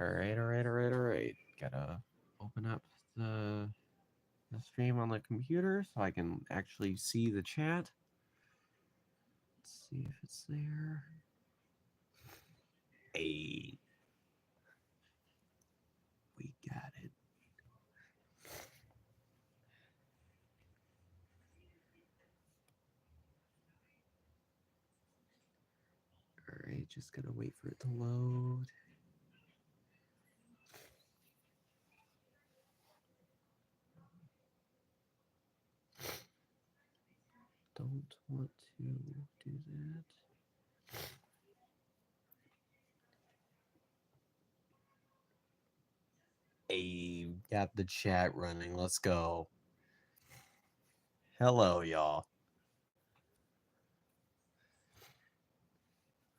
All right. Gotta open up the stream on the computer so I can actually see the chat. Let's see if it's there. Hey, we got it. All right, just gotta wait for it to load. Don't want to do that. Hey, got the chat running. Let's go. Hello, y'all.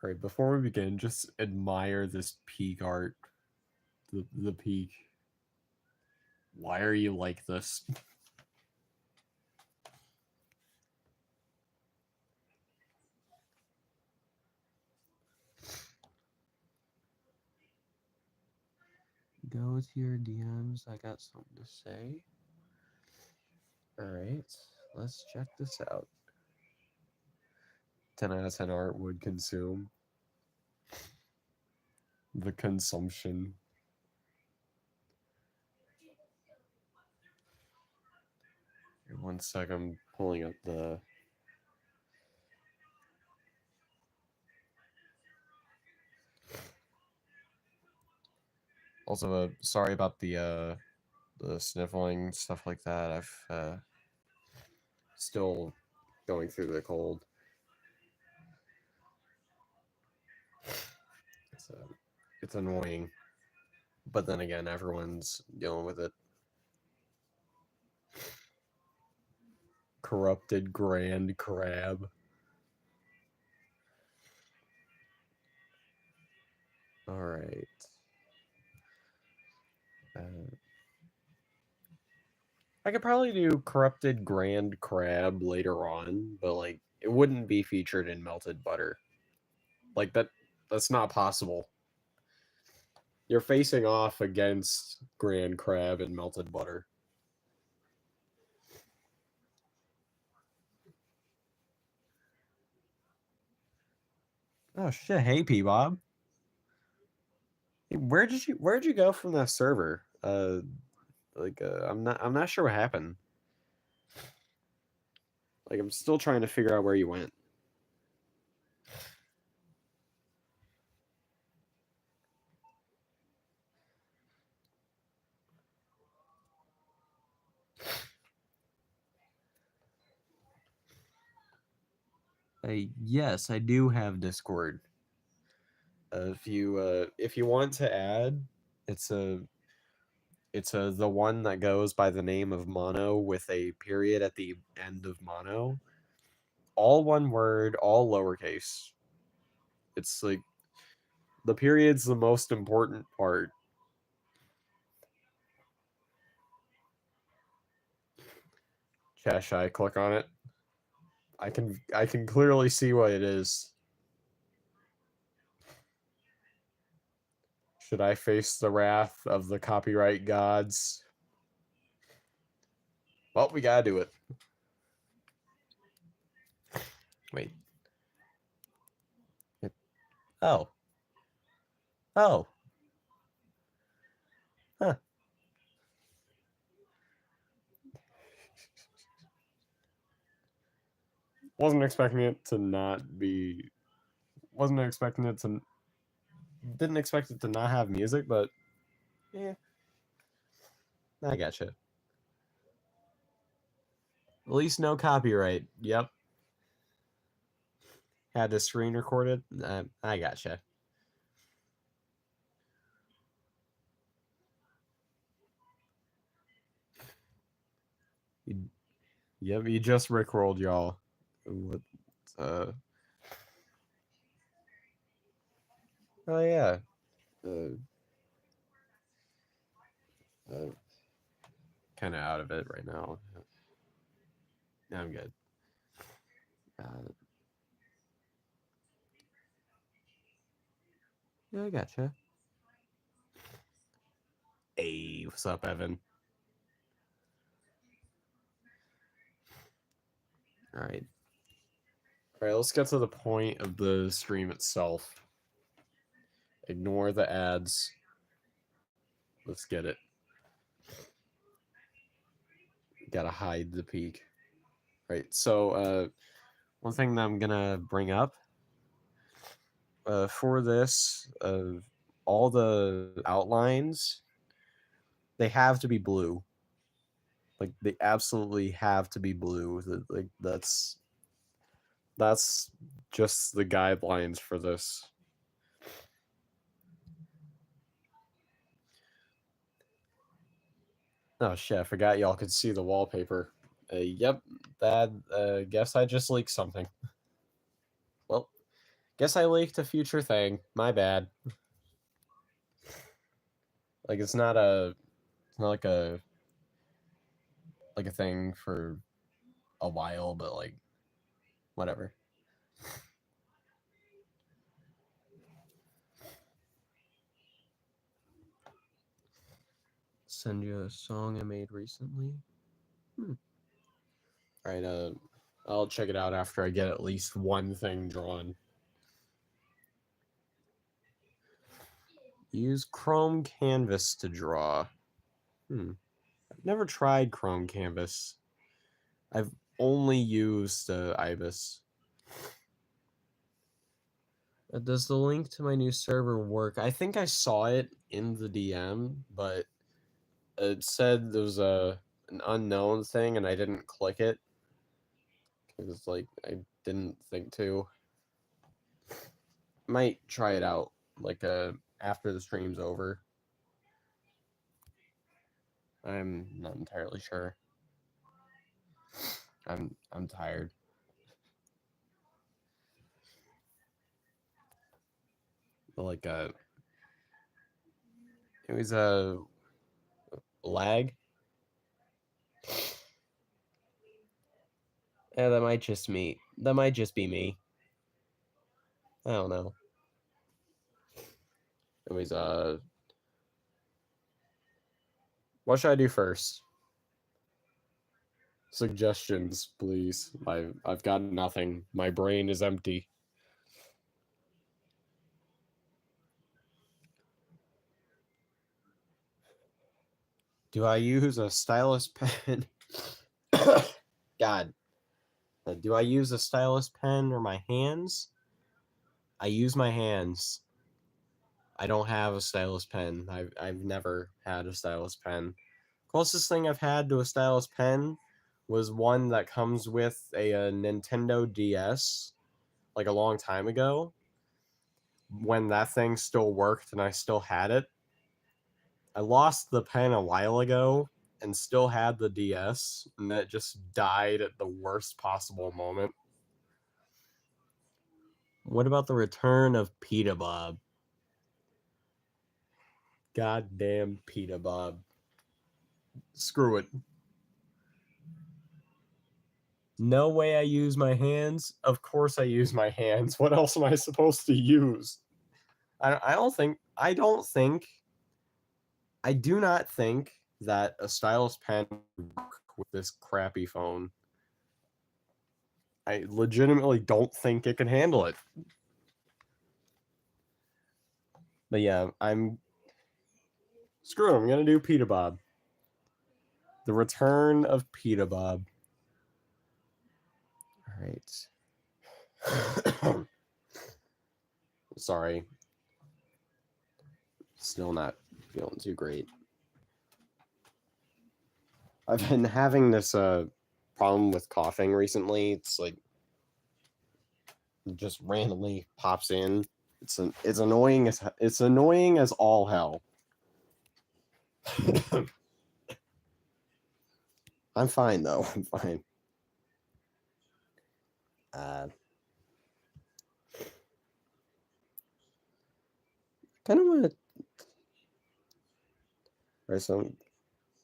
All right, before we begin, just admire this peak art. The peak. Why are you like this? Go to your DMs. I got something to say. All right, let's check this out. 10 out of 10 art would consume. The consumption. Here, 1 sec, I'm pulling up the... Also, sorry about the sniffling, stuff like that. I've still going through the cold. It's annoying. But then again, everyone's dealing with it. Corrupted Grand Crab. Alright. I could probably do Corrupted Grand Crab later on, but, like, it wouldn't be featured in Melted Butter. Like, that's not possible. You're facing off against Grand Crab and Melted Butter. Oh shit! Hey, P-Bob. Hey, where'd you go from that server? I'm not sure what happened. Like, I'm still trying to figure out where you went. Yes, I do have Discord. If you want to add, it's the one that goes by the name of Mono with a period at the end of Mono. All one word, all lowercase. It's like the period's the most important part. Cash, I click on it. I can clearly see what it is. Should I face the wrath of the copyright gods? Well, we gotta do it. Wait. Oh. Oh. Huh. Wasn't expecting it to not be... Wasn't expecting it to... Didn't expect it to not have music, but... Yeah. I gotcha. At least no copyright. Yep. Had the screen recorded. I gotcha. Yep, you just rickrolled, y'all. What? Oh yeah. Kind of out of it right now. I'm good. Yeah, I gotcha. What's up, Evan? All right. All right, let's get to the point of the stream itself. Ignore the ads. Let's get it. Gotta hide the peak. Right, so one thing that I'm gonna bring up for this, all the outlines, they have to be blue. Like, they absolutely have to be blue. Like, that's just the guidelines for this. Oh shit, I forgot y'all could see the wallpaper. Yep, that, guess I just leaked something. Well, guess I leaked a future thing. My bad. Like, it's not like a thing for a while, but like, whatever. Send you a song I made recently. All right, I'll check it out after I get at least one thing drawn. Use Chrome Canvas to draw. I've never tried Chrome Canvas. I've only used Ibis. Does the link to my new server work? I think I saw it in the DM, but it said there was an unknown thing, and I didn't click it because, like, I didn't think to. Might try it out, like, after the stream's over. I'm not entirely sure. I'm tired. But, like, it was a lag. Yeah, that might just be me. I don't know. Anyways, what should I do first? Suggestions, please. I've got nothing. My brain is empty. Do I use a stylus pen? God. Do I use a stylus pen or my hands? I use my hands. I don't have a stylus pen. I've never had a stylus pen. Closest thing I've had to a stylus pen was one that comes with a Nintendo DS, like a long time ago, when that thing still worked and I still had it. I lost the pen a while ago and still had the DS, and that just died at the worst possible moment. What about the return of Pita Bob? Goddamn Pita Bob. Screw it. No way I use my hands? Of course I use my hands. What else am I supposed to use? I do not think that a stylus pen would work with this crappy phone. I legitimately don't think it can handle it. But yeah, screw it, I'm gonna do Pita Bob. The return of Pita Bob. Alright. Sorry. Still not feeling too great. I've been having this problem with coughing recently. It's like it just randomly pops in. It's annoying as all hell. I'm fine though. I'm fine. Kind of want to. Right, so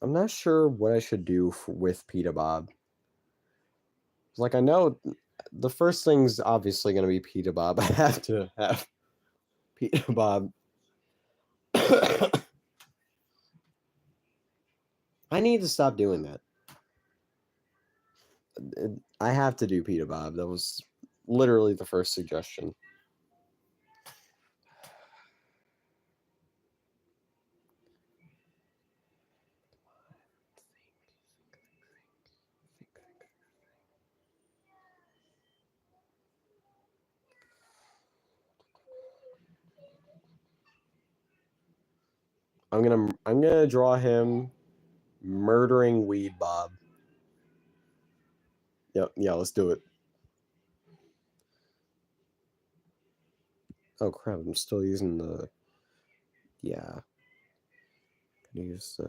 I'm not sure what I should do with Pita Bob. Like, I know the first thing's obviously going to be Pita Bob. I have to have Pita Bob. I need to stop doing that. I have to do Pita Bob. That was literally the first suggestion. I'm gonna draw him murdering Weed Bob. Yep, yeah, let's do it. Oh crap, I'm still using the yeah. Use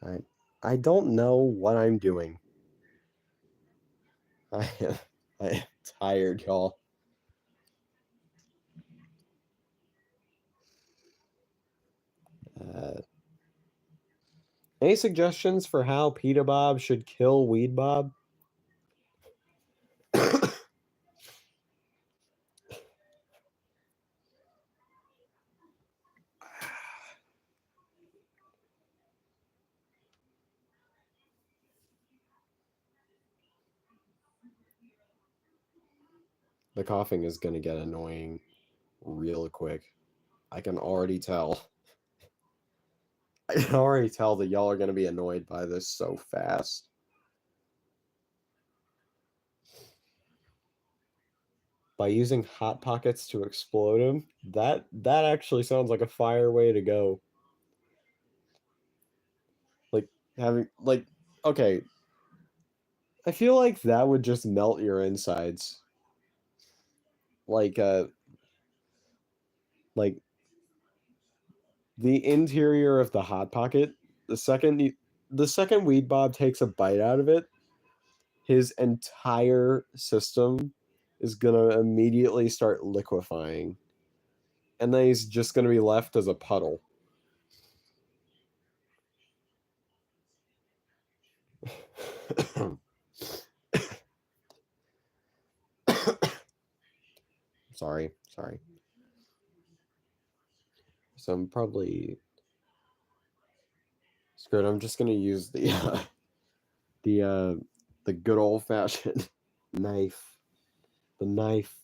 right. I don't know what I'm doing. I am tired, y'all. Any suggestions for how Pita Bob should kill Weed Bob? The coughing is gonna get annoying real quick. I can already tell. I can already tell that y'all are gonna be annoyed by this so fast. By using Hot Pockets to explode him, that actually sounds like a fire way to go. Like having okay, I feel like that would just melt your insides. Like like the interior of the Hot Pocket, the second Weed Bob takes a bite out of it, his entire system is gonna immediately start liquefying. And then he's just gonna be left as a puddle. sorry. So I'm probably screwed. I'm just gonna use the good old fashioned knife. The knife.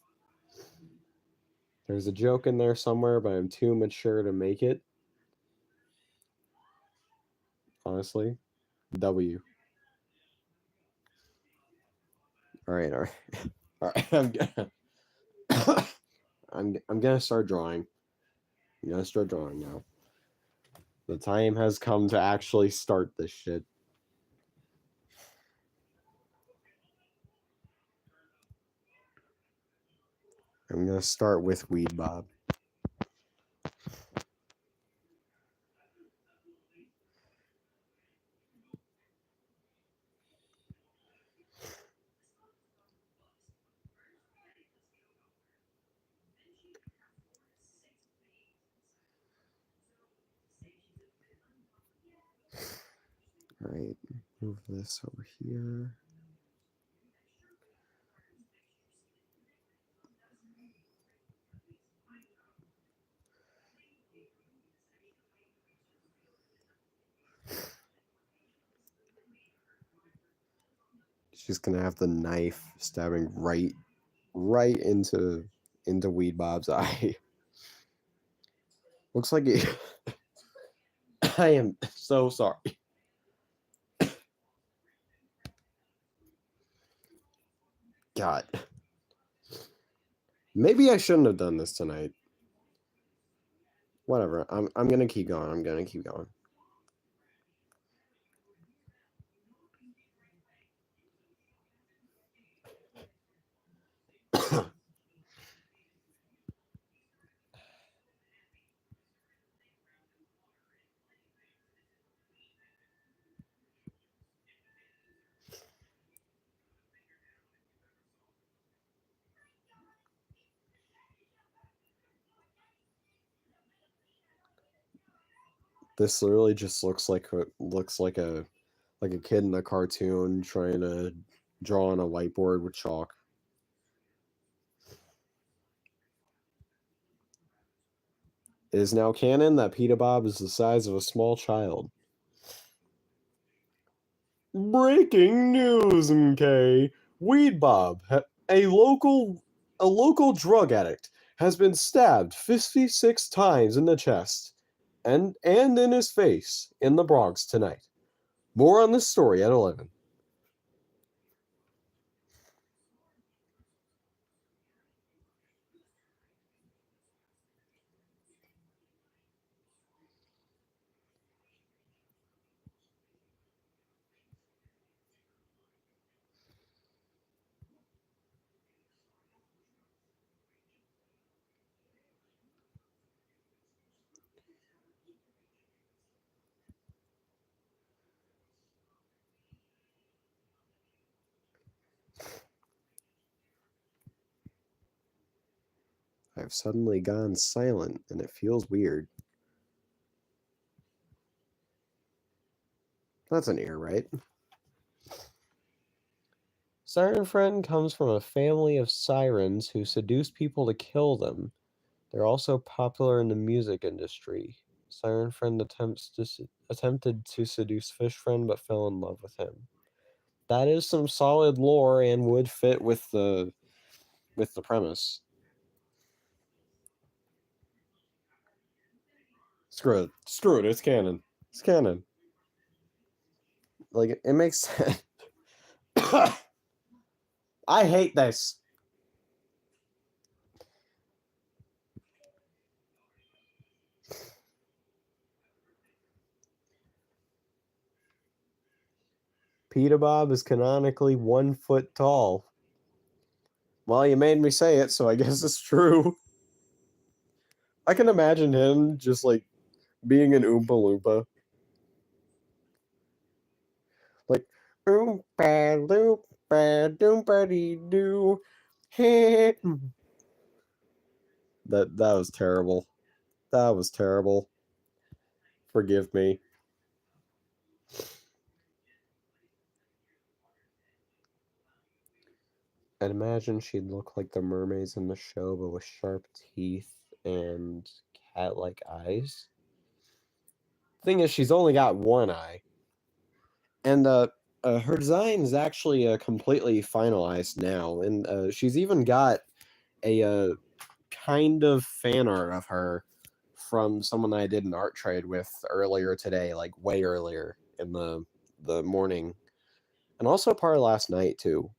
There's a joke in there somewhere, but I'm too mature to make it. Honestly. W. Alright. Alright. I'm gonna start drawing. I'm gonna start drawing now. The time has come to actually start this shit. I'm gonna start with Weed Bob. Alright, move this over here. She's gonna have the knife stabbing right into Weed Bob's eye. Looks like it. I am so sorry. God. Maybe I shouldn't have done this tonight. Whatever. I'm gonna keep going. I'm gonna keep going. This literally just looks like a kid in a cartoon trying to draw on a whiteboard with chalk. It is now canon that Peter Bob is the size of a small child. Breaking news, MK. Weed Bob, a local drug addict, has been stabbed 56 times in the chest and in his face in the Bronx tonight. More on this story at 11. I've suddenly gone silent, and it feels weird. That's an ear, right? Siren Friend comes from a family of sirens who seduce people to kill them. They're also popular in the music industry. Siren Friend attempted to seduce Fish Friend, but fell in love with him. That is some solid lore and would fit with the premise. Screw it, it's canon. It's canon. Like, it makes sense. I hate this. Peter Bob is canonically 1 foot tall. Well, you made me say it, so I guess it's true. I can imagine him just, like, being an Oompa Loompa. Like, Oompa Loompa Doompa-dee-doo. That was terrible. That was terrible. Forgive me. I'd imagine she'd look like the mermaids in the show, but with sharp teeth and cat-like eyes. Thing is, she's only got one eye. And her design is actually completely finalized now. And she's even got a kind of fan art of her from someone I did an art trade with earlier today, like way earlier in the morning. And also part of last night, too.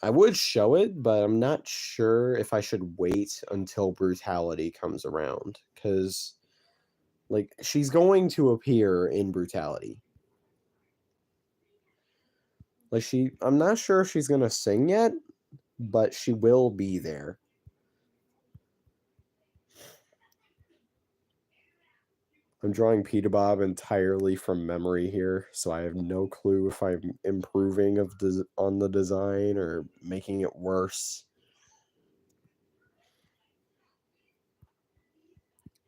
I would show it, but I'm not sure if I should wait until Brutality comes around. Because, like, she's going to appear in Brutality. Like, I'm not sure if she's gonna sing yet, but she will be there. I'm drawing Peter Bob entirely from memory here, so I have no clue if I'm improving on the design or making it worse.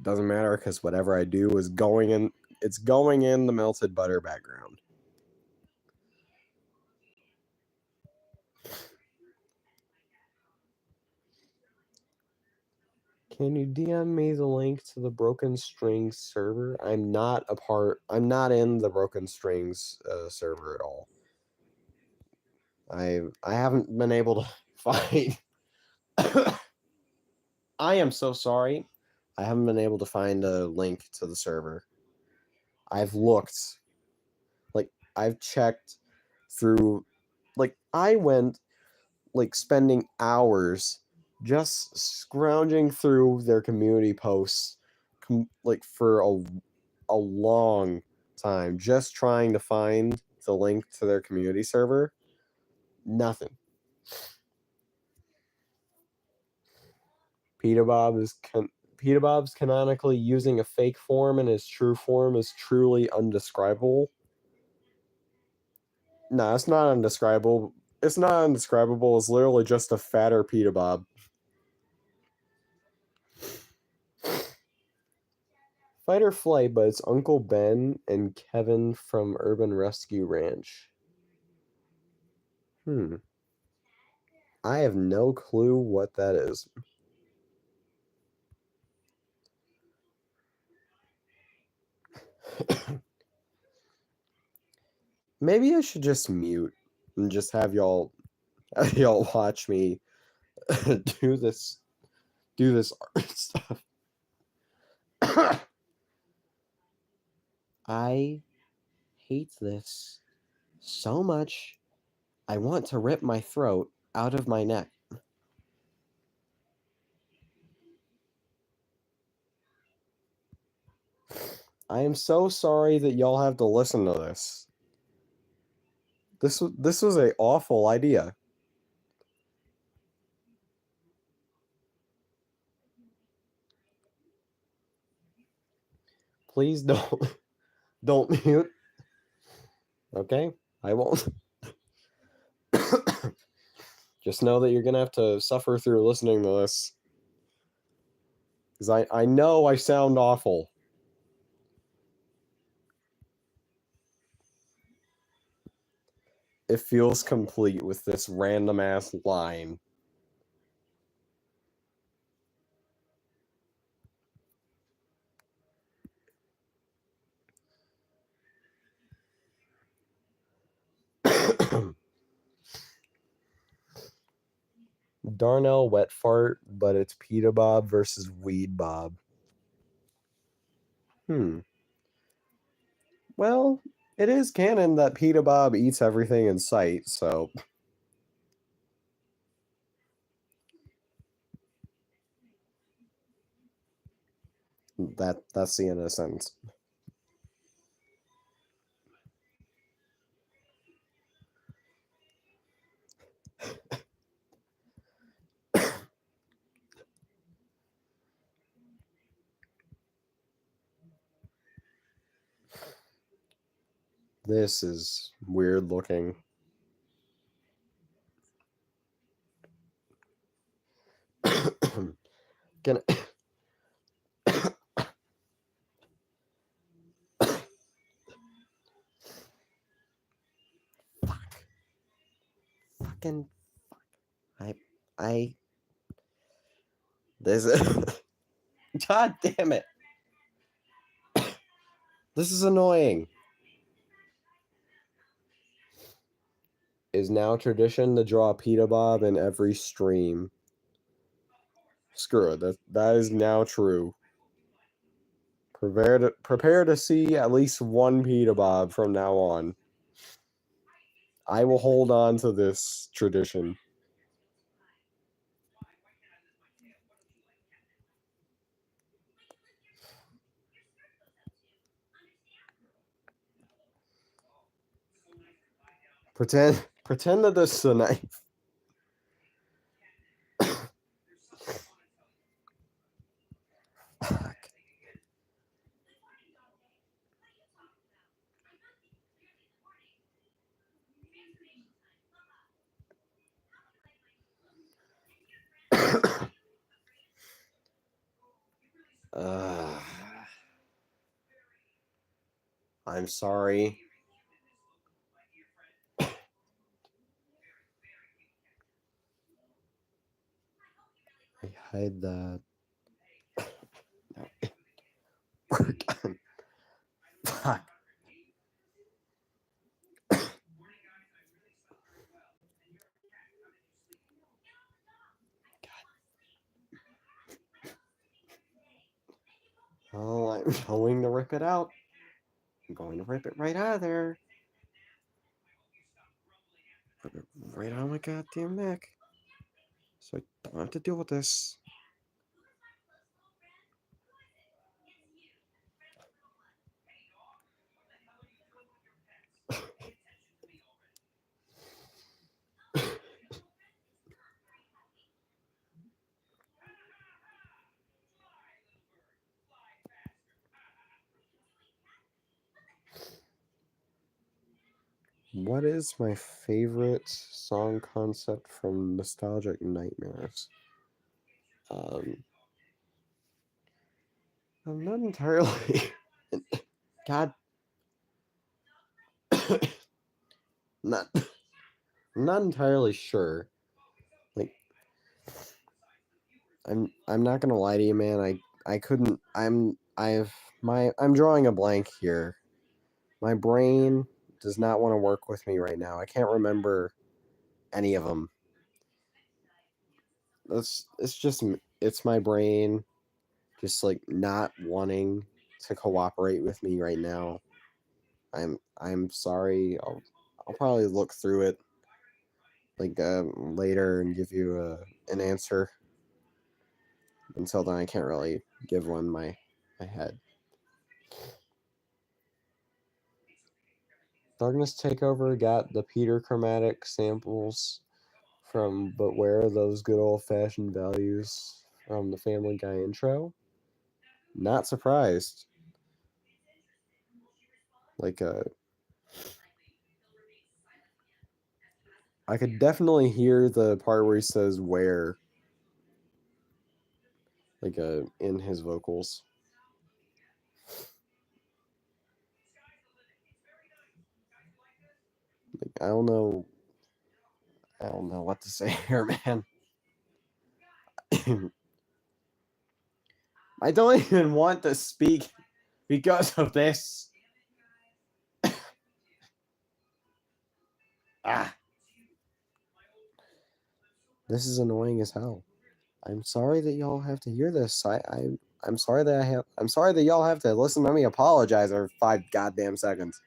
Doesn't matter, because whatever I do is going in. It's going in the melted butter background. Can you DM me the link to the Broken Strings server? I'm not in the Broken Strings server at all. I haven't been able to find. I am so sorry. I haven't been able to find a link to the server. I've looked. Like, I've checked through. Like, I went, like, spending hours just scrounging through their community posts, like, for a long time, just trying to find the link to their community server. Nothing. Peter Bob's canonically using a fake form, and his true form is truly undescribable. No, it's not undescribable. It's not undescribable. It's literally just a fatter Peter Bob. Fight or Flight, but it's Uncle Ben and Kevin from Urban Rescue Ranch. I have no clue what that is. Maybe I should just mute and just have y'all watch me do this art stuff. I hate this so much. I want to rip my throat out of my neck. I am so sorry that y'all have to listen to this. This was an awful idea. Please don't mute. Okay? I won't. Just know that you're gonna have to suffer through listening to this. Because I know I sound awful. It feels complete with this random ass line. Darnell Wet Fart, but it's Pita Bob versus Weed Bob. Well, it is canon that Pita Bob eats everything in sight, so that's the end of the sentence. This is weird looking. Can fucking I this is God damn it. This is annoying. Is now tradition to draw Pita Bob in every stream. Screw it. That is now true. Prepare to see at least one Pita Bob from now on. I will hold on to this tradition. Pretend that this is a knife. Fuck. I'm sorry. I hide that. Fuck. Oh, I'm going to rip it out. I'm going to rip it right out of there. Rip it right out of my goddamn neck. So I don't have to deal with this. What is my favorite song concept from Nostalgic Nightmares? I'm not entirely. God. not. I'm not entirely sure. Like, I'm not gonna lie to you, man. I couldn't. I'm drawing a blank here. My brain does not want to work with me right now. I can't remember any of them. It's my brain just like not wanting to cooperate with me right now. I'm sorry. I'll probably look through it like later and give you an answer. Until then, I can't really give one my head. Darkness Takeover got the Peter chromatic samples from But Where Are Those Good Old Fashioned Values from the Family Guy intro. Not surprised. Like I could definitely hear the part where he says where, like in his vocals. Like, I don't know what to say here, man. I don't even want to speak because of this. This is annoying as hell. I'm sorry that y'all have to hear this. I'm sorry that I'm sorry that y'all have to listen to me apologize every 5 goddamn seconds.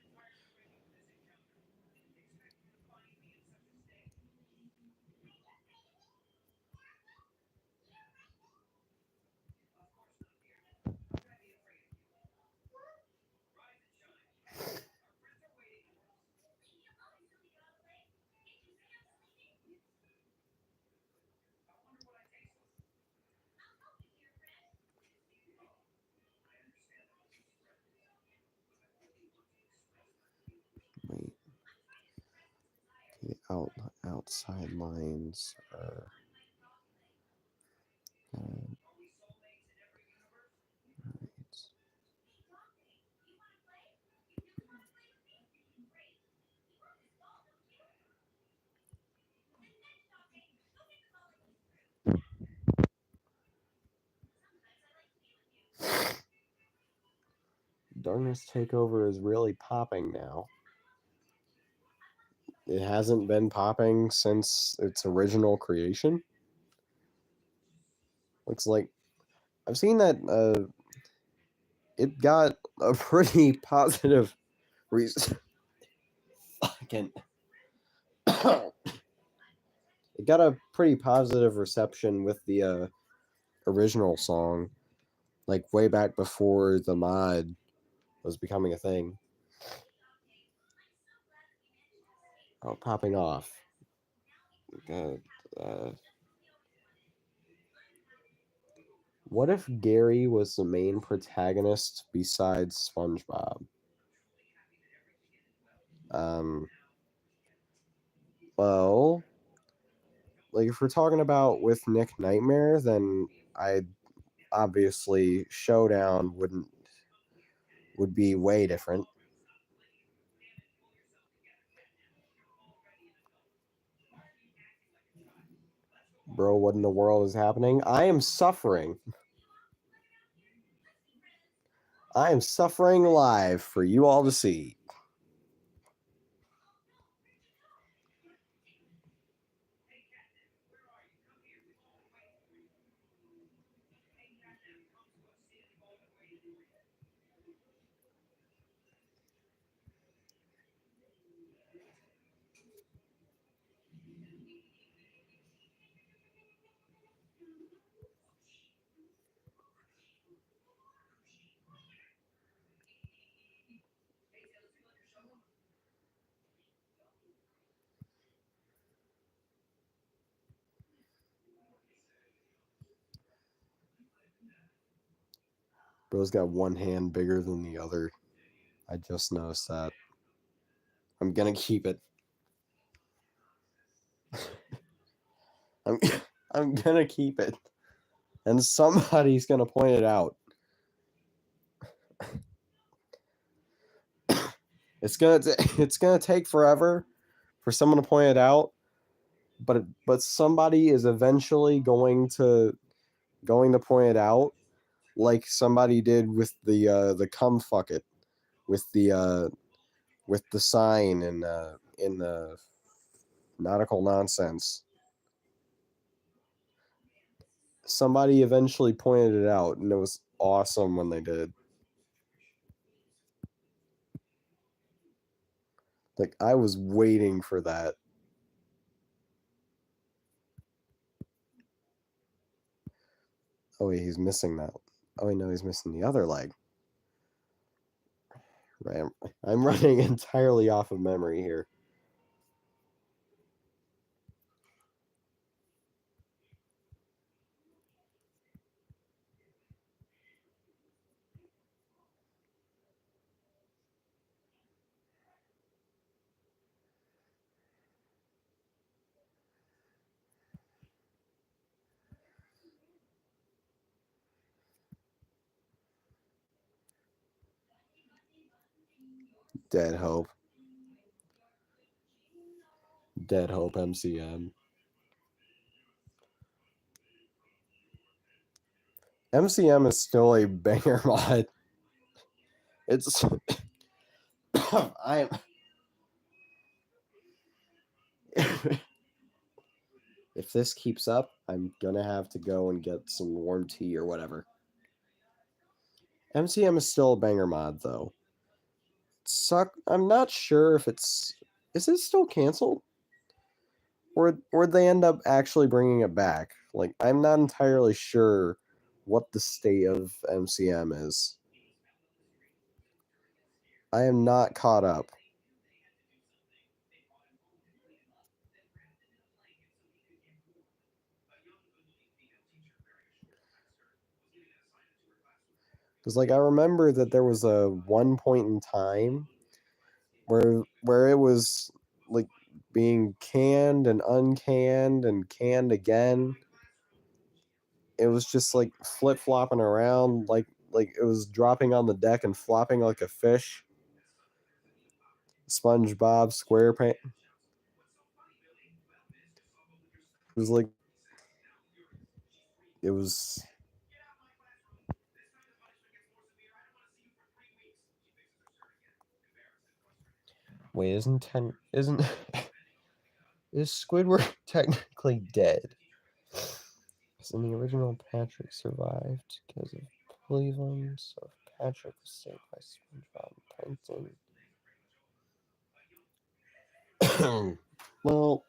Wait. The outside lines are right. Darkness Takeover is really popping now. It hasn't been popping since its original creation. Looks like I've seen that it got a pretty positive reason. Fucking. It got a pretty positive reception with the original song, like way back before the mod was becoming a thing. Oh, popping off. What if Gary was the main protagonist besides SpongeBob? Well, like if we're talking about with Nick Nightmare, then I obviously Showdown would be way different. Bro, what in the world is happening? I am suffering. I am suffering live for you all to see. Bro's got one hand bigger than the other. I just noticed that. I'm gonna keep it. I'm gonna keep it. And somebody's gonna point it out. it's gonna take forever for someone to point it out, but somebody is eventually going to point it out, like somebody did with the cum fuck it, with the sign in the nautical nonsense. Somebody eventually pointed it out, and it was awesome when they did. Like, I was waiting for that. Oh wait, he's missing that. Oh wait, no, he's missing the other leg. Right, I'm running entirely off of memory here. Dead Hope. Dead Hope MCM. MCM is still a banger mod. It's I am if this keeps up, I'm gonna have to go and get some warm tea or whatever. MCM is still a banger mod though. I'm not sure if is it still canceled? Or they end up actually bringing it back. Like, I'm not entirely sure what the state of MCM is. I am not caught up. Because, like, I remember that there was a one point in time where it was, like, being canned and uncanned and canned again. It was just, like, flip-flopping around, like it was dropping on the deck and flopping like a fish. SpongeBob SquarePants. It was like, it was. Wait, isn't is Squidward technically dead? Because in the original, Patrick survived because of Cleveland, so if Patrick was saved by SpongeBob and Plankton. Well,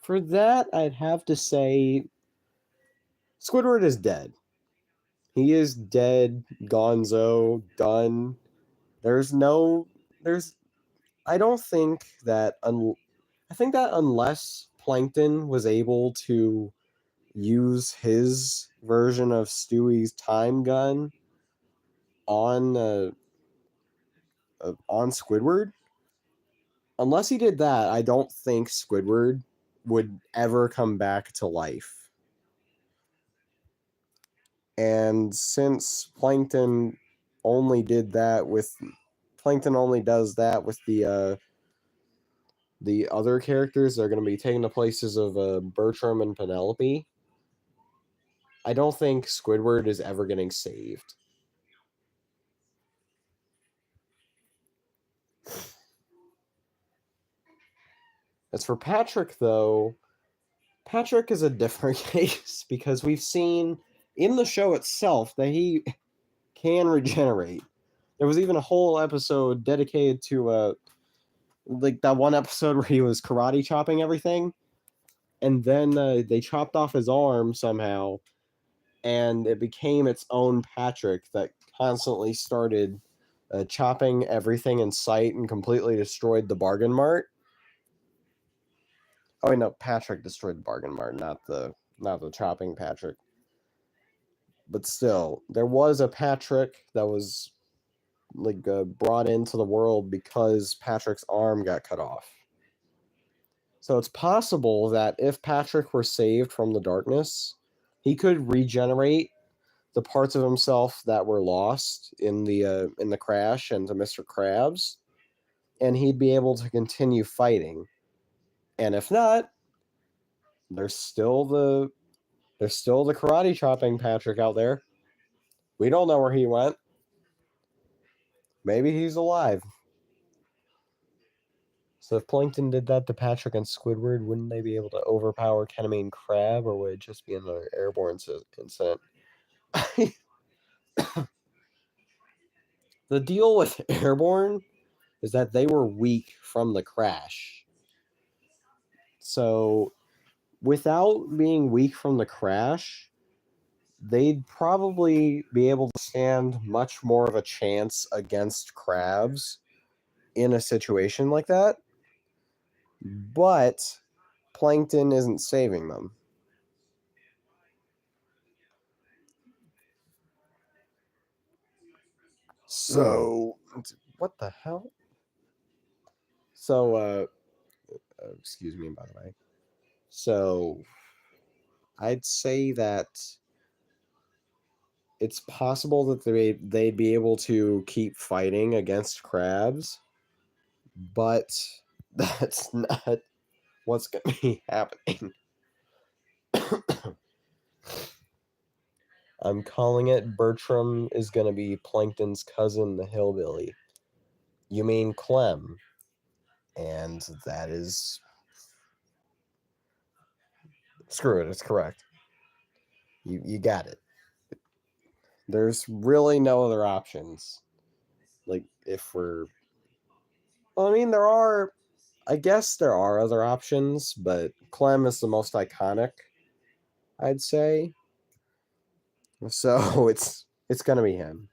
for that, I'd have to say Squidward is dead. He is dead, gonzo, done. I don't think that, I think that unless Plankton was able to use his version of Stewie's time gun on Squidward, unless he did that, I don't think Squidward would ever come back to life. And since Plankton only does that with the other characters that are going to be taking the places of Bertram and Penelope, I don't think Squidward is ever getting saved. As for Patrick, though, Patrick is a different case because we've seen in the show itself that he can regenerate. There was even a whole episode dedicated to like that one episode where he was karate chopping everything, and then they chopped off his arm somehow, and it became its own Patrick that constantly started chopping everything in sight and completely destroyed the bargain mart. Oh wait, no, Patrick destroyed the bargain mart, not the chopping Patrick. But still, there was a Patrick that was like brought into the world because Patrick's arm got cut off. So it's possible that if Patrick were saved from the darkness, he could regenerate the parts of himself that were lost in the crash and to Mr. Krabs, and he'd be able to continue fighting. And if not, there's still the karate chopping Patrick out there. We don't know where he went. Maybe he's alive. So if Plankton did that to Patrick and Squidward, wouldn't they be able to overpower Ketamine Crab, or would it just be another airborne incident? The deal with airborne is that they were weak from the crash. So without being weak from the crash, they'd probably be able to stand much more of a chance against crabs in a situation like that. But Plankton isn't saving them. So, what the hell? So, excuse me, by the way. So, I'd say that it's possible that they'd be able to keep fighting against crabs, but that's not what's going to be happening. I'm calling it. Bertram is going to be Plankton's cousin, the hillbilly. You mean Clem. And that is... Screw it, it's correct. You got it. There's really no other options. Like, if we're... Well, I mean, there are... I guess there are other options, but Clem is the most iconic, I'd say. So it's going to be him.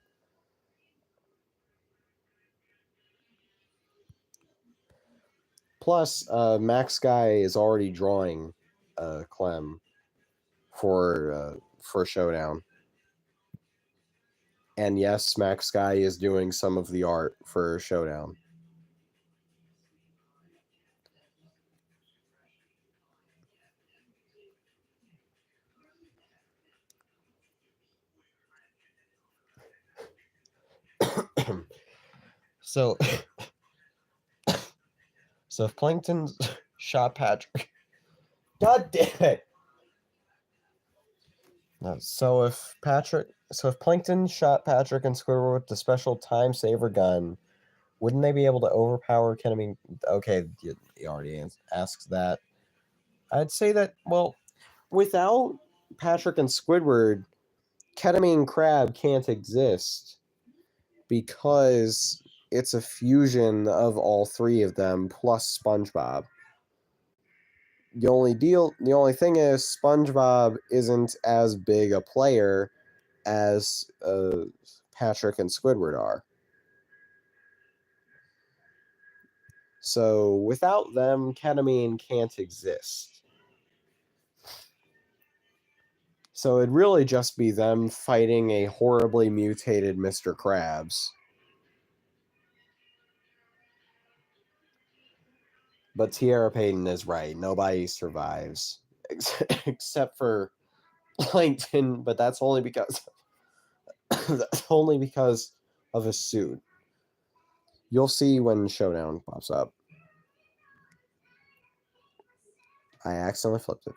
Plus, Max Guy is already drawing Clem for Showdown. And yes, Max Guy is doing some of the art for Showdown. So if Plankton shot Patrick... God damn it! So if Plankton shot Patrick and Squidward with the special time saver gun, wouldn't they be able to overpower Ketamine? Okay, you already asked that. I'd say that, well, without Patrick and Squidward, Ketamine Crab can't exist because it's a fusion of all three of them plus SpongeBob. The only thing is SpongeBob isn't as big a player as Patrick and Squidward are. So without them, Ketamine can't exist. So it'd really just be them fighting a horribly mutated Mr. Krabs. But Tierra Payton is right. Nobody survives. Except for Plankton, but that's only because of his suit. You'll see when Showdown pops up. I accidentally flipped it.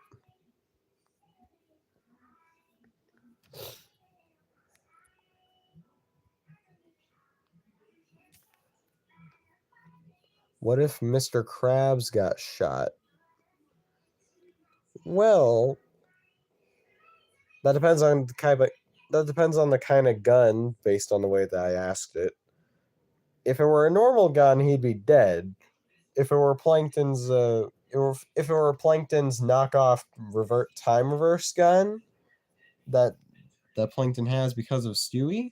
What if Mr. Krabs got shot? Well, that depends on the kind of gun based on the way that I asked it. If it were a normal gun, he'd be dead. If it were Plankton's knockoff time reverse gun that Plankton has because of Stewie,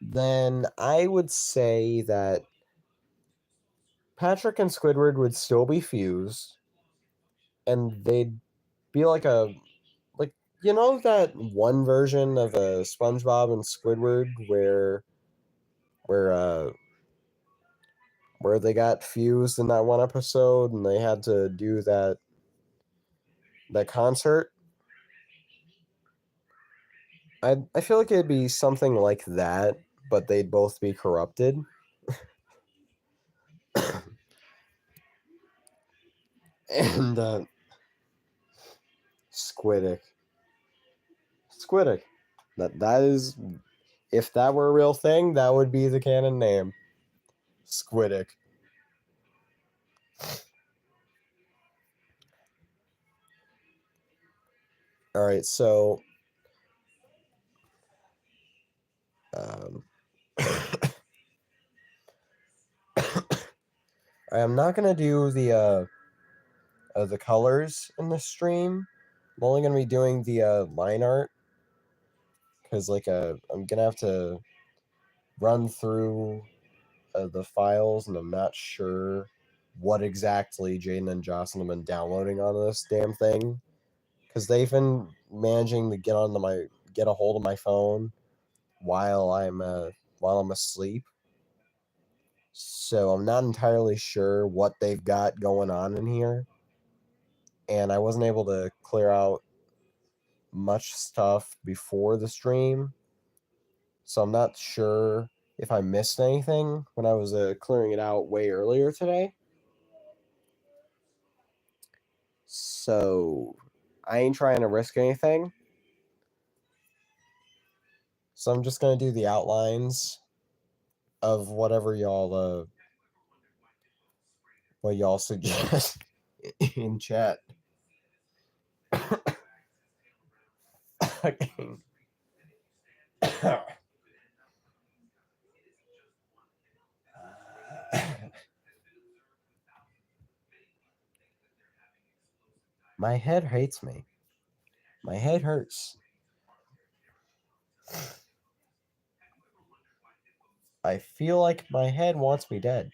then I would say that Patrick and Squidward would still be fused, and they'd be like you know that one version of a SpongeBob and Squidward where they got fused in that one episode and they had to do that concert? I feel like it'd be something like that, but they'd both be corrupted. And Squiddick. Squiddick. That is, if that were a real thing, that would be the canon name. Squiddick. All right, so I'm not gonna do the colors in the stream. I'm only gonna be doing the line art because I'm gonna have to run through the files, and I'm not sure what exactly Jaden and Jocelyn have been downloading on this damn thing, because they've been managing to get a hold of my phone while I'm asleep. So I'm not entirely sure what they've got going on in here, and I wasn't able to clear out much stuff before the stream, so I'm not sure if I missed anything when I was clearing it out way earlier today. So I ain't trying to risk anything. So I'm just gonna do the outlines of whatever what y'all suggest in chat. My head hates me. My head hurts. I feel like my head wants me dead.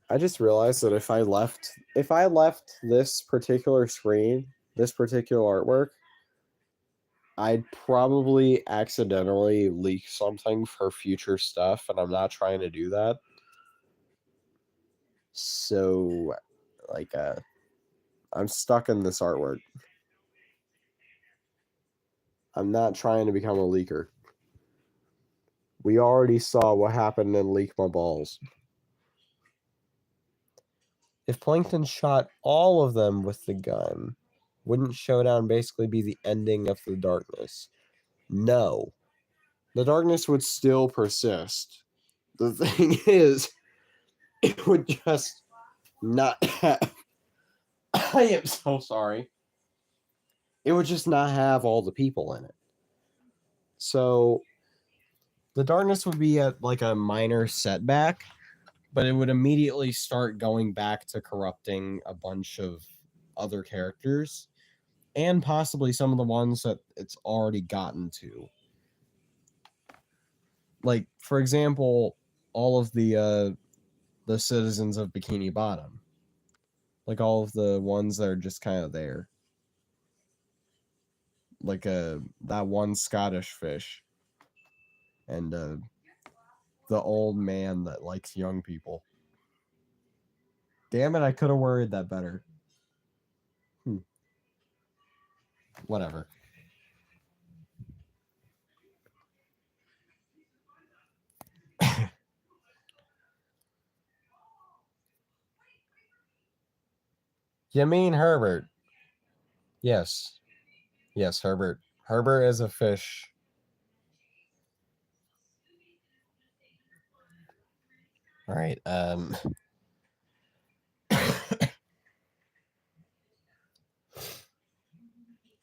I just realized that if I left this particular screen, this particular artwork, I'd probably accidentally leak something for future stuff, and I'm not trying to do that. So, I'm stuck in this artwork. I'm not trying to become a leaker. We already saw what happened in Leak My Balls. If Plankton shot all of them with the gun, wouldn't Showdown basically be the ending of the darkness? No. The darkness would still persist. The thing is, it would just not have. I am so sorry. It would just not have all the people in it. So, the darkness would be at like a minor setback, but it would immediately start going back to corrupting a bunch of other characters, and possibly some of the ones that it's already gotten to. Like, for example, all of the citizens of Bikini Bottom. Like all of the ones that are just kind of there. Like that one Scottish fish. And the old man that likes young people. Damn it, I could have worded that better. Whatever. You mean Herbert? Yes. Yes, Herbert. Herbert is a fish. All right.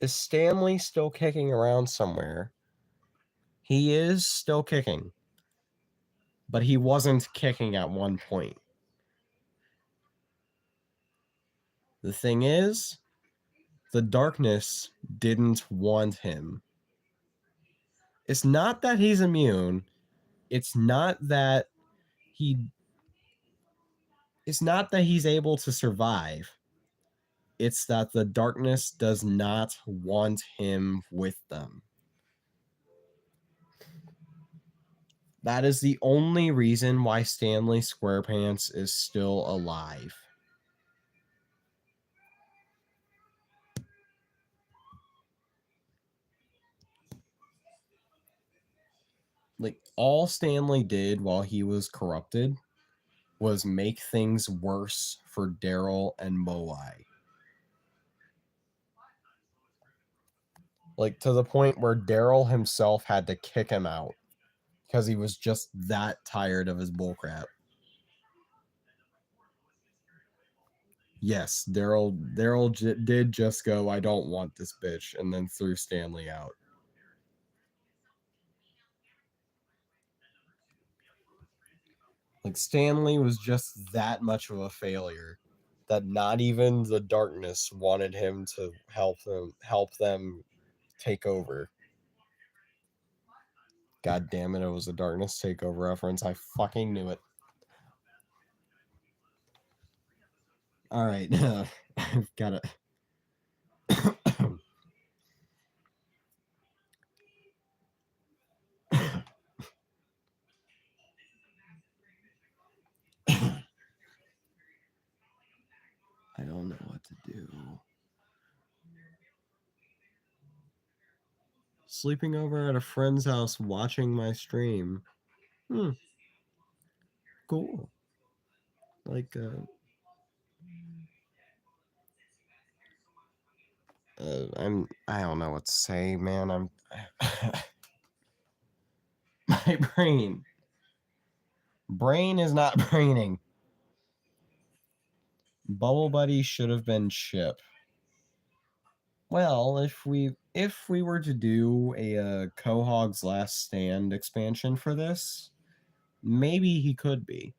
Is Stanley still kicking around somewhere? He is still kicking. But he wasn't kicking at one point. The thing is, the darkness didn't want him. It's not that he's immune. It's not that he's able to survive. It's that the darkness does not want him with them. That is the only reason why Stanley SquarePants is still alive. like all Stanley did while he was corrupted was make things worse for Daryl and Moai. Like to the point where Daryl himself had to kick him out because he was just that tired of his bullcrap. Yes, Daryl did just go, I don't want this bitch, and then threw Stanley out. Like Stanley was just that much of a failure that not even the darkness wanted him to help them take over. God damn it, it was a darkness takeover reference. I fucking knew it. All right, I've got it. I don't know what to do. Sleeping over at a friend's house watching my stream. Cool. Like, I don't know what to say, man. I'm my brain is not braining. Bubble Buddy should have been Chip. Well, if we were to do a Quahog's Last Stand expansion for this, maybe he could be.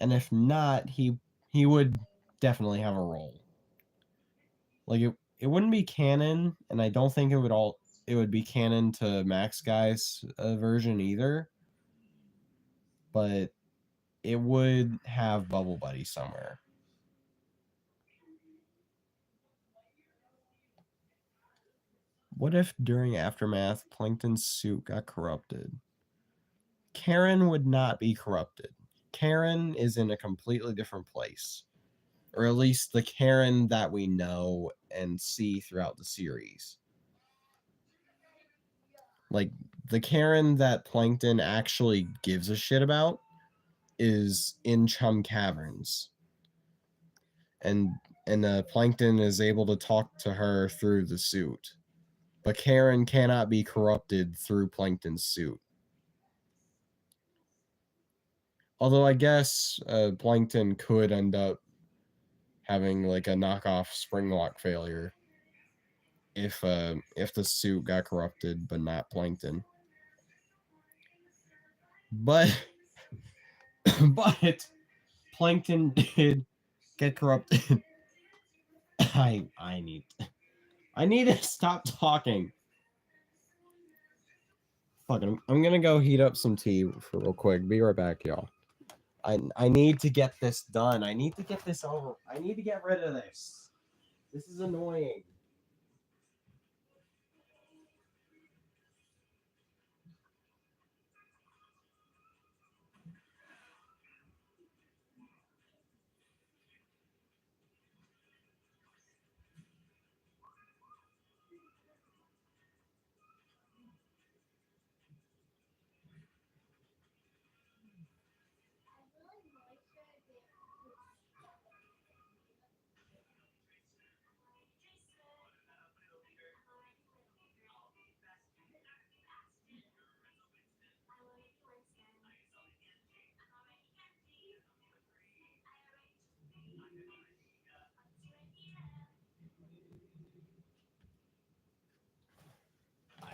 And if not, he would definitely have a role. Like it wouldn't be canon, and I don't think it would be canon to Max Guy's version either. But it would have Bubble Buddy somewhere. What if during Aftermath, Plankton's suit got corrupted? Karen would not be corrupted. Karen is in a completely different place. Or at least the Karen that we know and see throughout the series. Like, the Karen that Plankton actually gives a shit about is in Chum Caverns. And Plankton is able to talk to her through the suit. But Karen cannot be corrupted through Plankton's suit. Although I guess Plankton could end up having like a knockoff Springlock failure if the suit got corrupted, but not Plankton. But Plankton did get corrupted. I need to stop talking. Fuck it, I'm gonna go heat up some tea for real quick. Be right back, y'all. I need to get this done. I need to get this over. I need to get rid of this. This is annoying.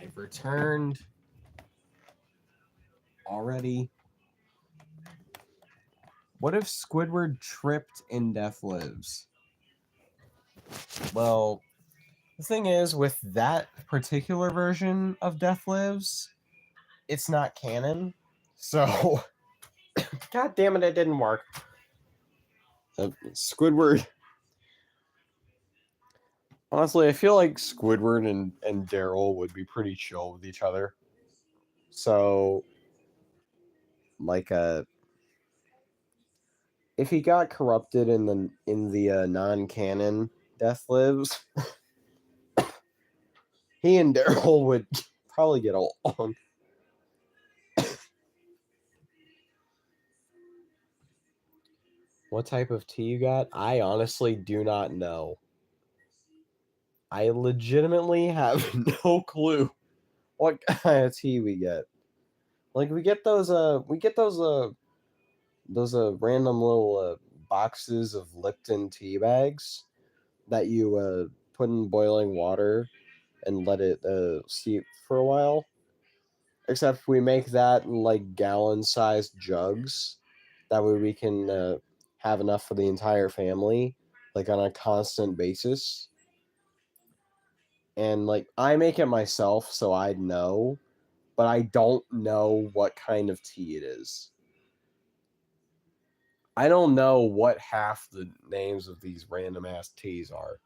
I've returned already. What if Squidward tripped in Death Lives? Well, the thing is, with that particular version of Death Lives, it's not canon. So, god damn it, it didn't work. Squidward. Honestly, I feel like Squidward and Daryl would be pretty chill with each other. So, like, if he got corrupted in the non-canon Death Lives, he and Daryl would probably get along. What type of tea you got? I honestly do not know. I legitimately have no clue what kind of tea we get. Like we get those random little boxes of Lipton tea bags that you put in boiling water and let it steep for a while. Except we make that in like gallon-sized jugs. That way we can have enough for the entire family, like on a constant basis. And like I make it myself, so I'd know, but I don't know what kind of tea it is. I don't know what half the names of these random ass teas are.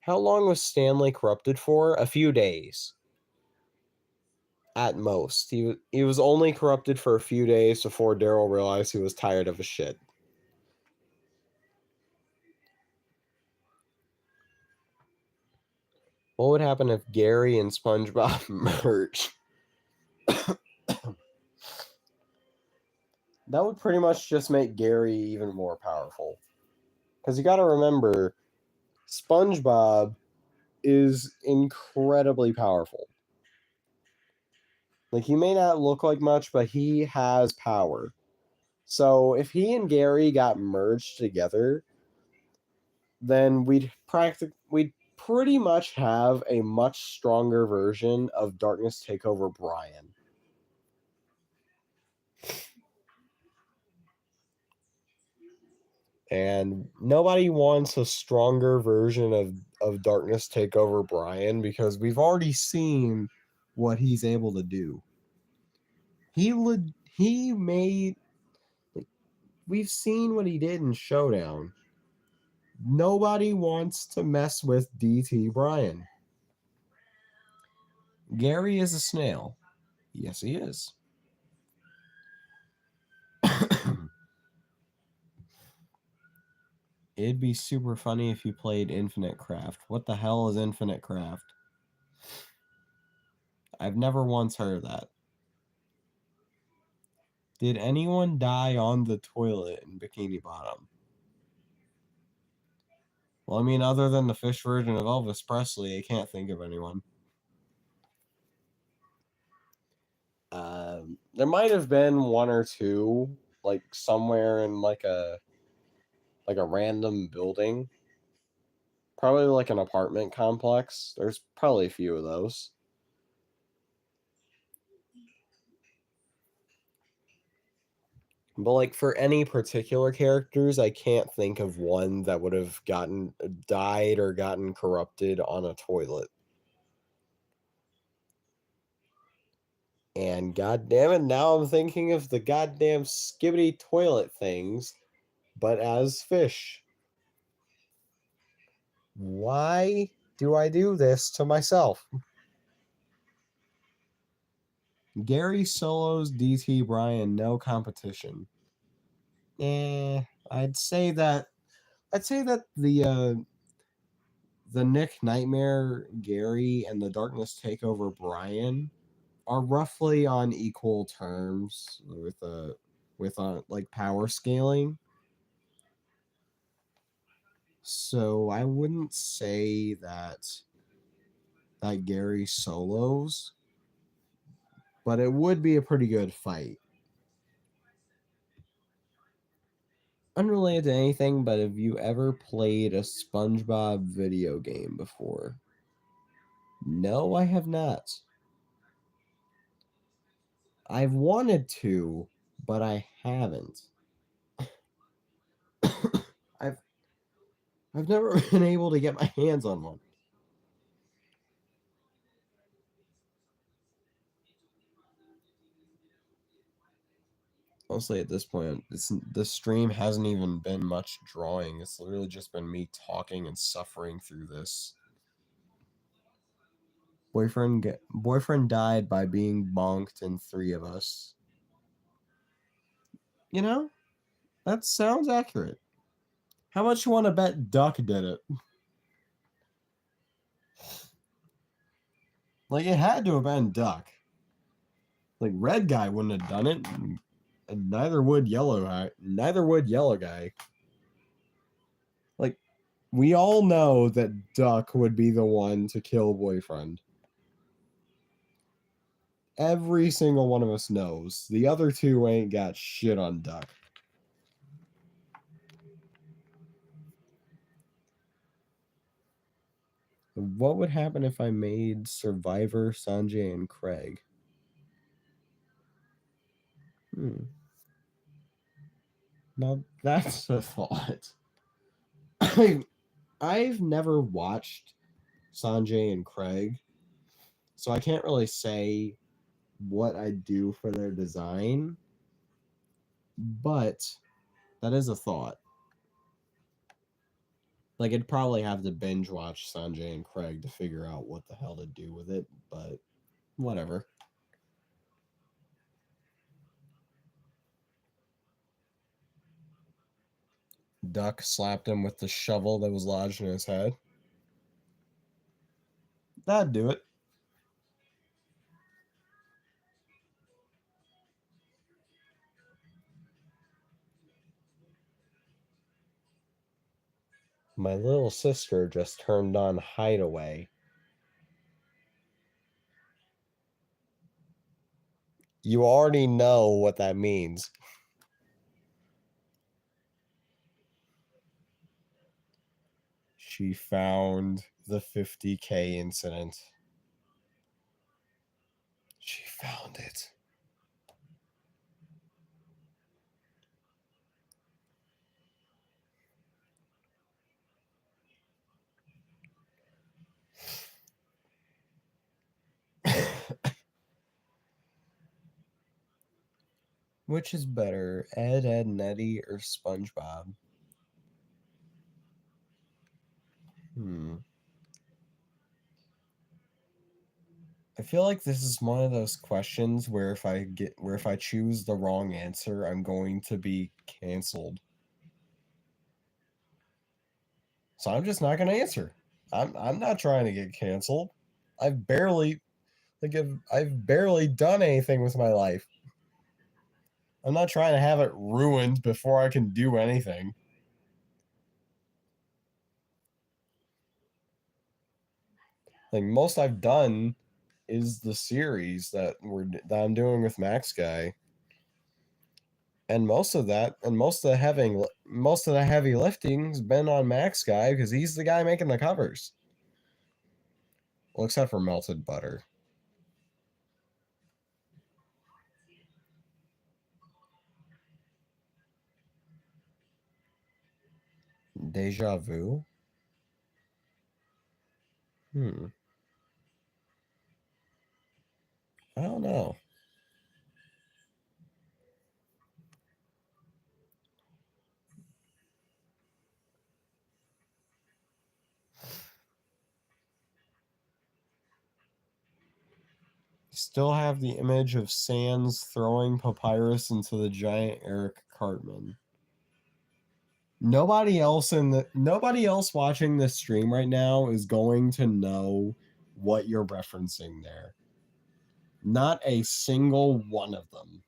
How long was Stanley corrupted for? A few days. At most. He was only corrupted for a few days before Daryl realized he was tired of his shit. What would happen if Gary and SpongeBob merge? That would pretty much just make Gary even more powerful. Because you gotta remember, SpongeBob is incredibly powerful. Like, he may not look like much, but he has power. So, if he and Gary got merged together, then we'd pretty much have a much stronger version of Darkness take over Brian. And nobody wants a stronger version of Darkness take over Brian because we've already seen what he's able to do. He made, like, we've seen what he did in Showdown. Nobody wants to mess with DT Brian. Gary is a snail. Yes, he is. It'd be super funny if you played Infinite Craft. What the hell is Infinite Craft? I've never once heard of that. Did anyone die on the toilet in Bikini Bottom? Well, I mean, other than the fish version of Elvis Presley, I can't think of anyone. There might have been one or two, like somewhere in like a random building. Probably like an apartment complex. There's probably a few of those. But like for any particular characters, I can't think of one that would have died or gotten corrupted on a toilet. And god damn it, now I'm thinking of the goddamn skibbity toilet things, but as fish. Why do I do this to myself? Gary Solos, DT Brian, no competition. I'd say that the Nick Nightmare Gary and the Darkness Takeover Brian are roughly on equal terms with like power scaling. So I wouldn't say that Gary solos, but it would be a pretty good fight. Unrelated to anything, but have you ever played a SpongeBob video game before? No, I have not. I've wanted to, but I haven't. I've never been able to get my hands on one. Honestly, at this point, the stream hasn't even been much drawing. It's literally just been me talking and suffering through this. Boyfriend died by being bonked in 3 of us. You know, that sounds accurate. How much you want to bet Duck did it? Like, it had to have been Duck. Like, red guy wouldn't have done it, and neither would yellow guy. Neither would yellow guy. Like, we all know that Duck would be the one to kill boyfriend. Every single one of us knows. The other two ain't got shit on Duck. What would happen if I made Survivor, Sanjay, and Craig? Now that's a thought. I've never watched Sanjay and Craig, so I can't really say what I do for their design, but that is a thought. Like, I'd probably have to binge watch Sanjay and Craig to figure out what the hell to do with it, but whatever. Duck slapped him with the shovel that was lodged in his head. That'd do it. My little sister just turned on Hideaway. You already know what that means. She found the 50K incident. She found it. Which is better, Ed, Ed, and Eddie, or SpongeBob? I feel like this is one of those questions where if I choose the wrong answer, I'm going to be canceled. So I'm just not going to answer. I'm not trying to get canceled. I've barely done anything with my life. I'm not trying to have it ruined before I can do anything. Like, most I've done is the series that I'm doing with Max Guy. And most of the heavy lifting's been on Max Guy because he's the guy making the covers. Well, except for Melted Butter. Deja Vu? I don't know. Still have the image of Sans throwing Papyrus into the giant Eric Cartman. Nobody else watching this stream right now is going to know what you're referencing there. Not a single one of them.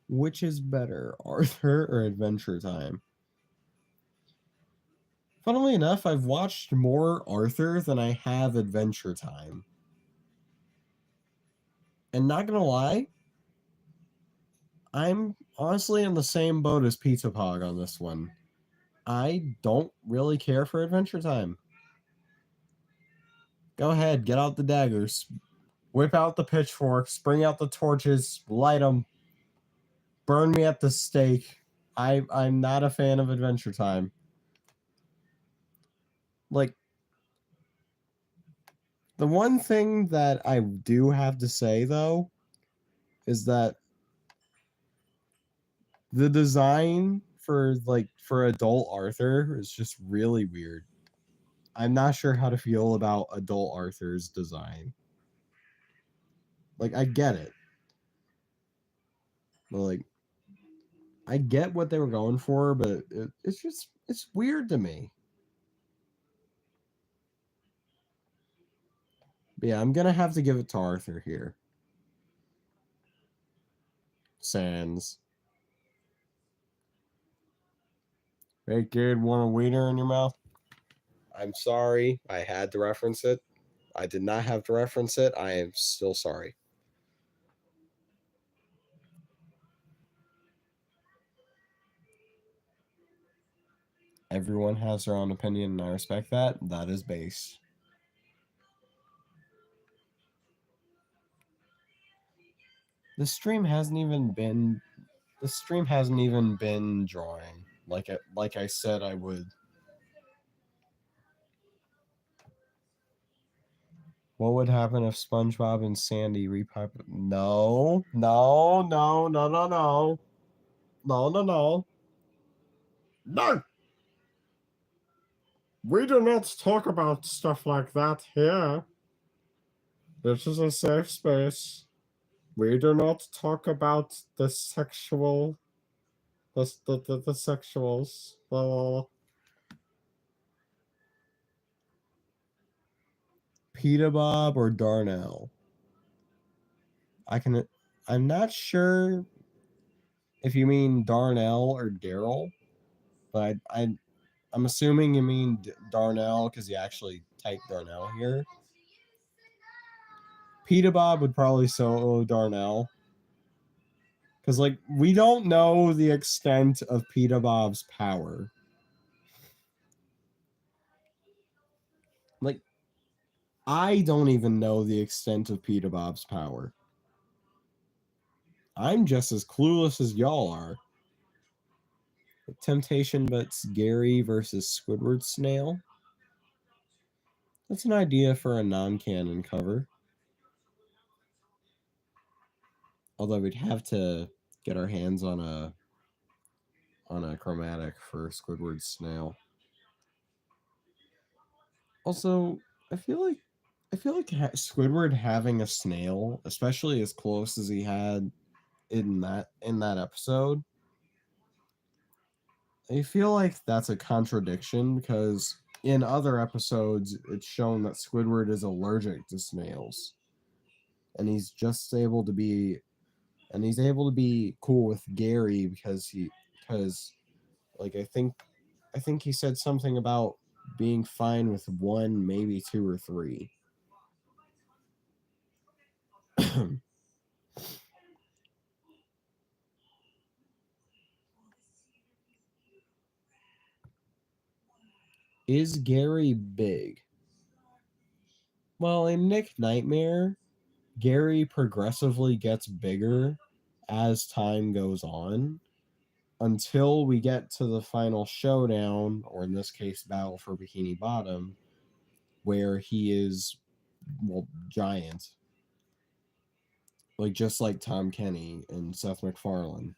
Which is better, Arthur or Adventure Time? Funnily enough, I've watched more Arthur than I have Adventure Time. And not gonna lie, I'm honestly in the same boat as Pizza Pog on this one. I don't really care for Adventure Time. Go ahead, get out the daggers. Whip out the pitchforks, bring out the torches, light them. Burn me at the stake. I'm not a fan of Adventure Time. Like, the one thing that I do have to say, though, is that the design for adult Arthur is just really weird. I'm not sure how to feel about adult Arthur's design. Like, I get it. But, like, I get what they were going for, but it's weird to me. But yeah, I'm gonna have to give it to Arthur here. Sans. Hey kid, want a wiener in your mouth? I'm sorry, I had to reference it. I did not have to reference it. I am still sorry. Everyone has their own opinion, and I respect that. That is base. The stream hasn't even been drawing like I said I would. What would happen if SpongeBob and Sandy repop? No. No. We do not talk about stuff like that here. This is a safe space. We do not talk about the sexual, the sexuals. Blah, blah, blah. Peta Bob or Darnell? I'm not sure if you mean Darnell or Daryl, but I'm assuming you mean Darnell because you actually typed Darnell here. Peta Bob would probably solo Darnell. Because, like, we don't know the extent of Peta Bob's power. Like, I don't even know the extent of Peta Bob's power. I'm just as clueless as y'all are. Temptation Butts Gary versus Squidward Snail. That's an idea for a non-canon cover. Although we'd have to get our hands on a chromatic for Squidward Snail. Also, I feel like Squidward having a snail, especially as close as he had in that episode, I feel like that's a contradiction because in other episodes it's shown that Squidward is allergic to snails, and he's able to be cool with Gary because like I think he said something about being fine with one, maybe two or three. Is Gary big? Well, in Nick Nightmare, Gary progressively gets bigger as time goes on until we get to the final showdown, or in this case, Battle for Bikini Bottom, where he is, well, giant. Like, just like Tom Kenny and Seth MacFarlane.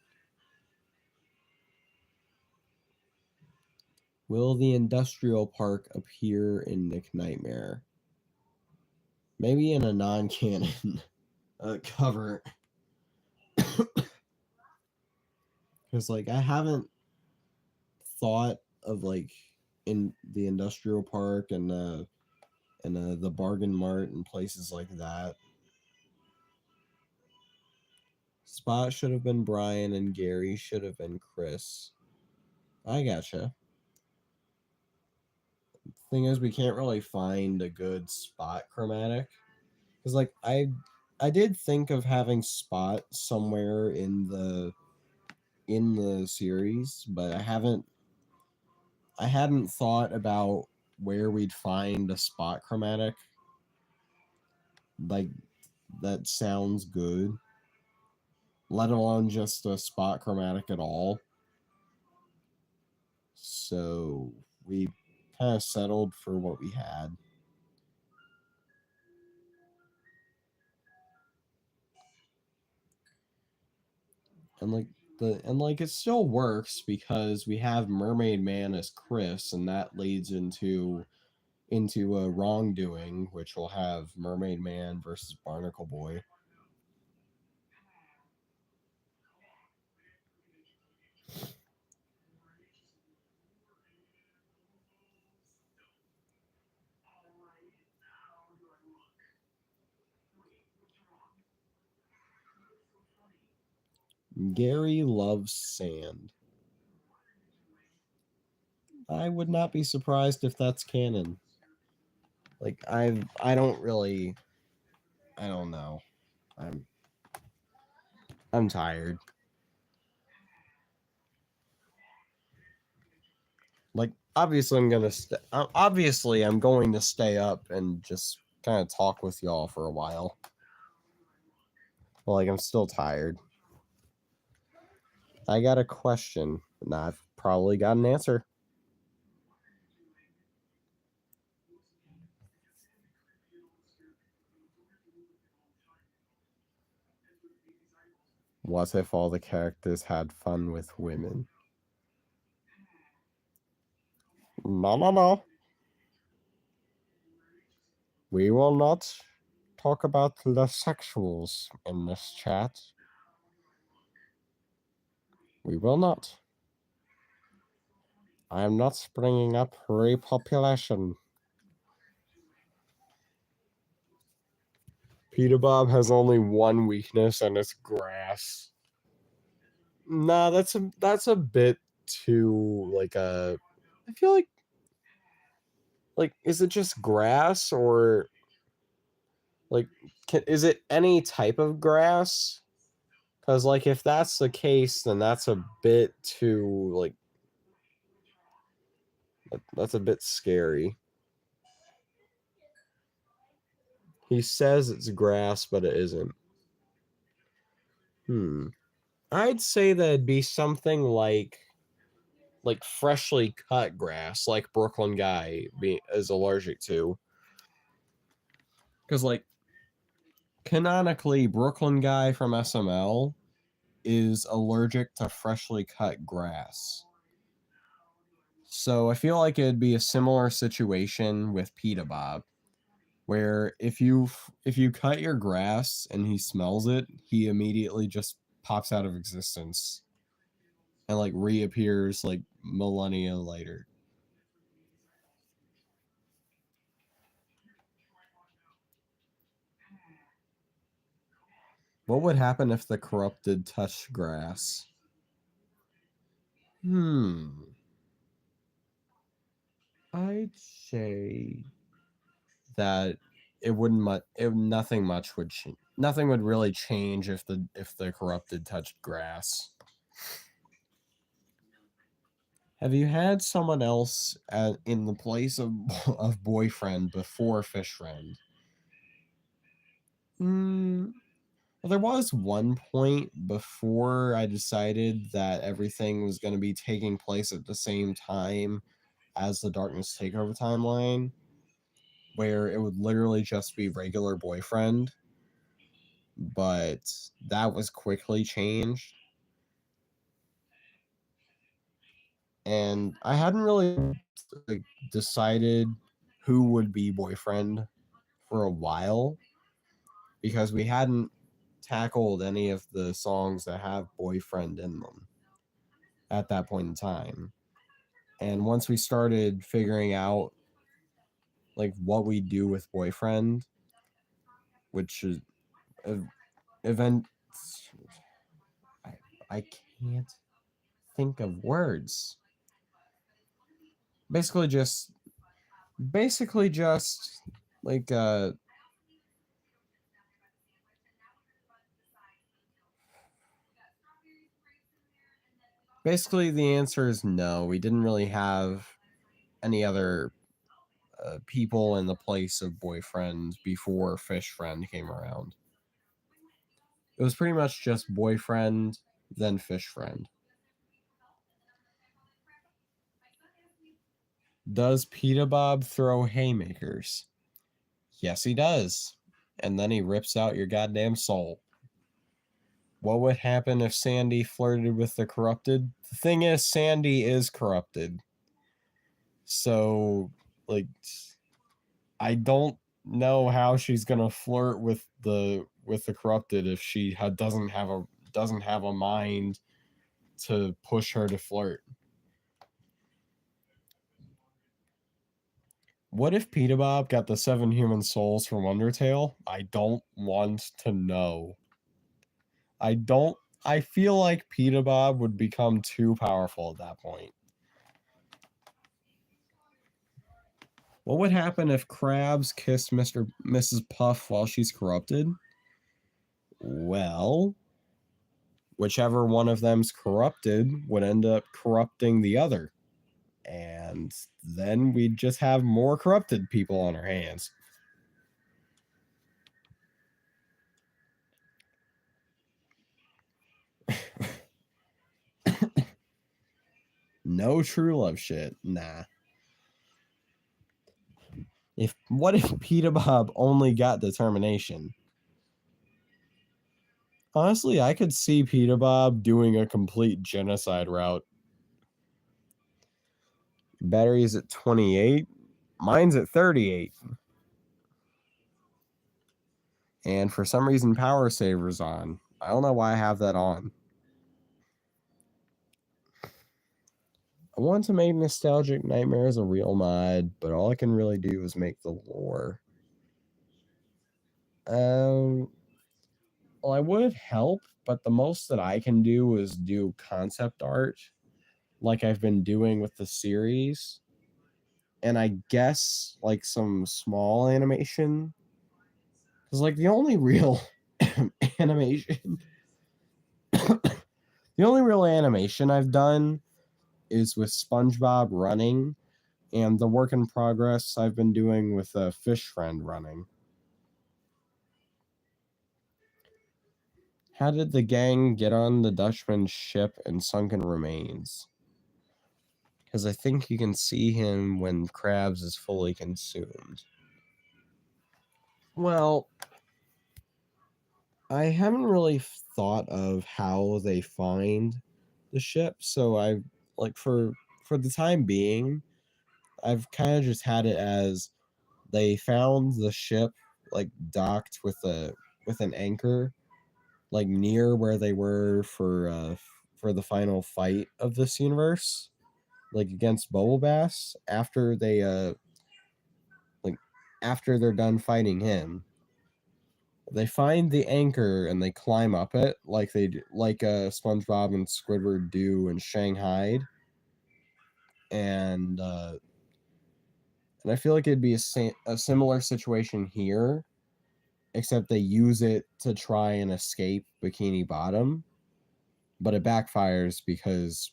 Will the industrial park appear in Nick Nightmare? Maybe in a non-canon cover. Because, like, I haven't thought of, like, in the industrial park and the bargain mart and places like that. Spot should have been Brian and Gary should have been Chris. I gotcha. Thing is, we can't really find a good Spot chromatic. Because, like, I did think of having Spot somewhere in the series, but I hadn't thought about where we'd find a Spot chromatic. Like, that sounds good. Let alone just a Spot chromatic at all. So we kind of settled for what we had. And it still works because we have Mermaid Man as Chris, and that leads into into a wrongdoing, which will have Mermaid Man versus Barnacle Boy. Gary loves sand. I would not be surprised if that's canon. Like I don't know. I'm tired. Like obviously I'm going to stay up and just kind of talk with y'all for a while. But like I'm still tired. I got a question, and I've probably got an answer. What if all the characters had fun with women? No. We will not talk about the sexuals in this chat. We will not. I am not bringing up repopulation. Peter Bob has only one weakness, and it's grass. Nah, that's a bit too I feel like is it just grass or like is it any type of grass? Because like if that's the case, then that's a bit too that's a bit scary. He says it's grass, but it isn't. I'd say that it'd be something like freshly cut grass, like Brooklyn Guy is allergic to. Because like canonically, Brooklyn Guy from SML is allergic to freshly cut grass. So I feel like it'd be a similar situation with Pita Bob, where if you cut your grass and he smells it, he immediately just pops out of existence and like reappears like millennia later. What would happen if the corrupted touched grass? I'd say that nothing would really change if the corrupted touched grass. Have you had someone else in the place of boyfriend before fish friend? Well, there was one point before I decided that everything was going to be taking place at the same time as the Darkness Takeover timeline, where it would literally just be regular boyfriend, but that was quickly changed. And I hadn't really decided who would be boyfriend for a while because we hadn't tackled any of the songs that have boyfriend in them at that point in time. And once we started figuring out like what we do with boyfriend, which is event I can't think of words. Basically just like basically the answer is no. We didn't really have any other people in the place of boyfriend before fish friend came around. It was pretty much just boyfriend, then fish friend. Does Pita Bob throw haymakers? Yes, he does. And then he rips out your goddamn soul. What would happen if Sandy flirted with the corrupted? The thing is, Sandy is corrupted. So, like, I don't know how she's gonna flirt with the corrupted if she doesn't have a mind to push her to flirt. What if Peter Bob got the 7 human souls from Undertale? I don't want to know. I feel like Peter Bob would become too powerful at that point. What would happen if Krabs kissed Mrs. Puff while she's corrupted? Well, whichever one of them's corrupted would end up corrupting the other. And then we'd just have more corrupted people on our hands. No true love shit. Nah. What if Peter Bob only got determination? Honestly, I could see Peter Bob doing a complete genocide route. Battery's at 28. Mine's at 38. And for some reason, power saver's on. I don't know why I have that on. I want to make Nostalgic Nightmares a real mod, but all I can really do is make the lore. Well, I would help, but the most that I can do is do concept art, like I've been doing with the series. And I guess, like, some small animation. Because, like, the only real animation... the only real animation I've done is with SpongeBob running, and the work in progress I've been doing with a fish friend running. How did the gang get on the Dutchman's ship and sunken remains? Because I think you can see him when Krabs is fully consumed. Well, I haven't really thought of how they find the ship, so I like for the time being, I've kind of just had it as they found the ship like docked with an anchor, like near where they were for the final fight of this universe, like against Bubble Bass after after they're done fighting him. They find the anchor and they climb up it like SpongeBob and Squidward do in Shanghai, and I feel like it'd be a similar situation here, except they use it to try and escape Bikini Bottom, but it backfires because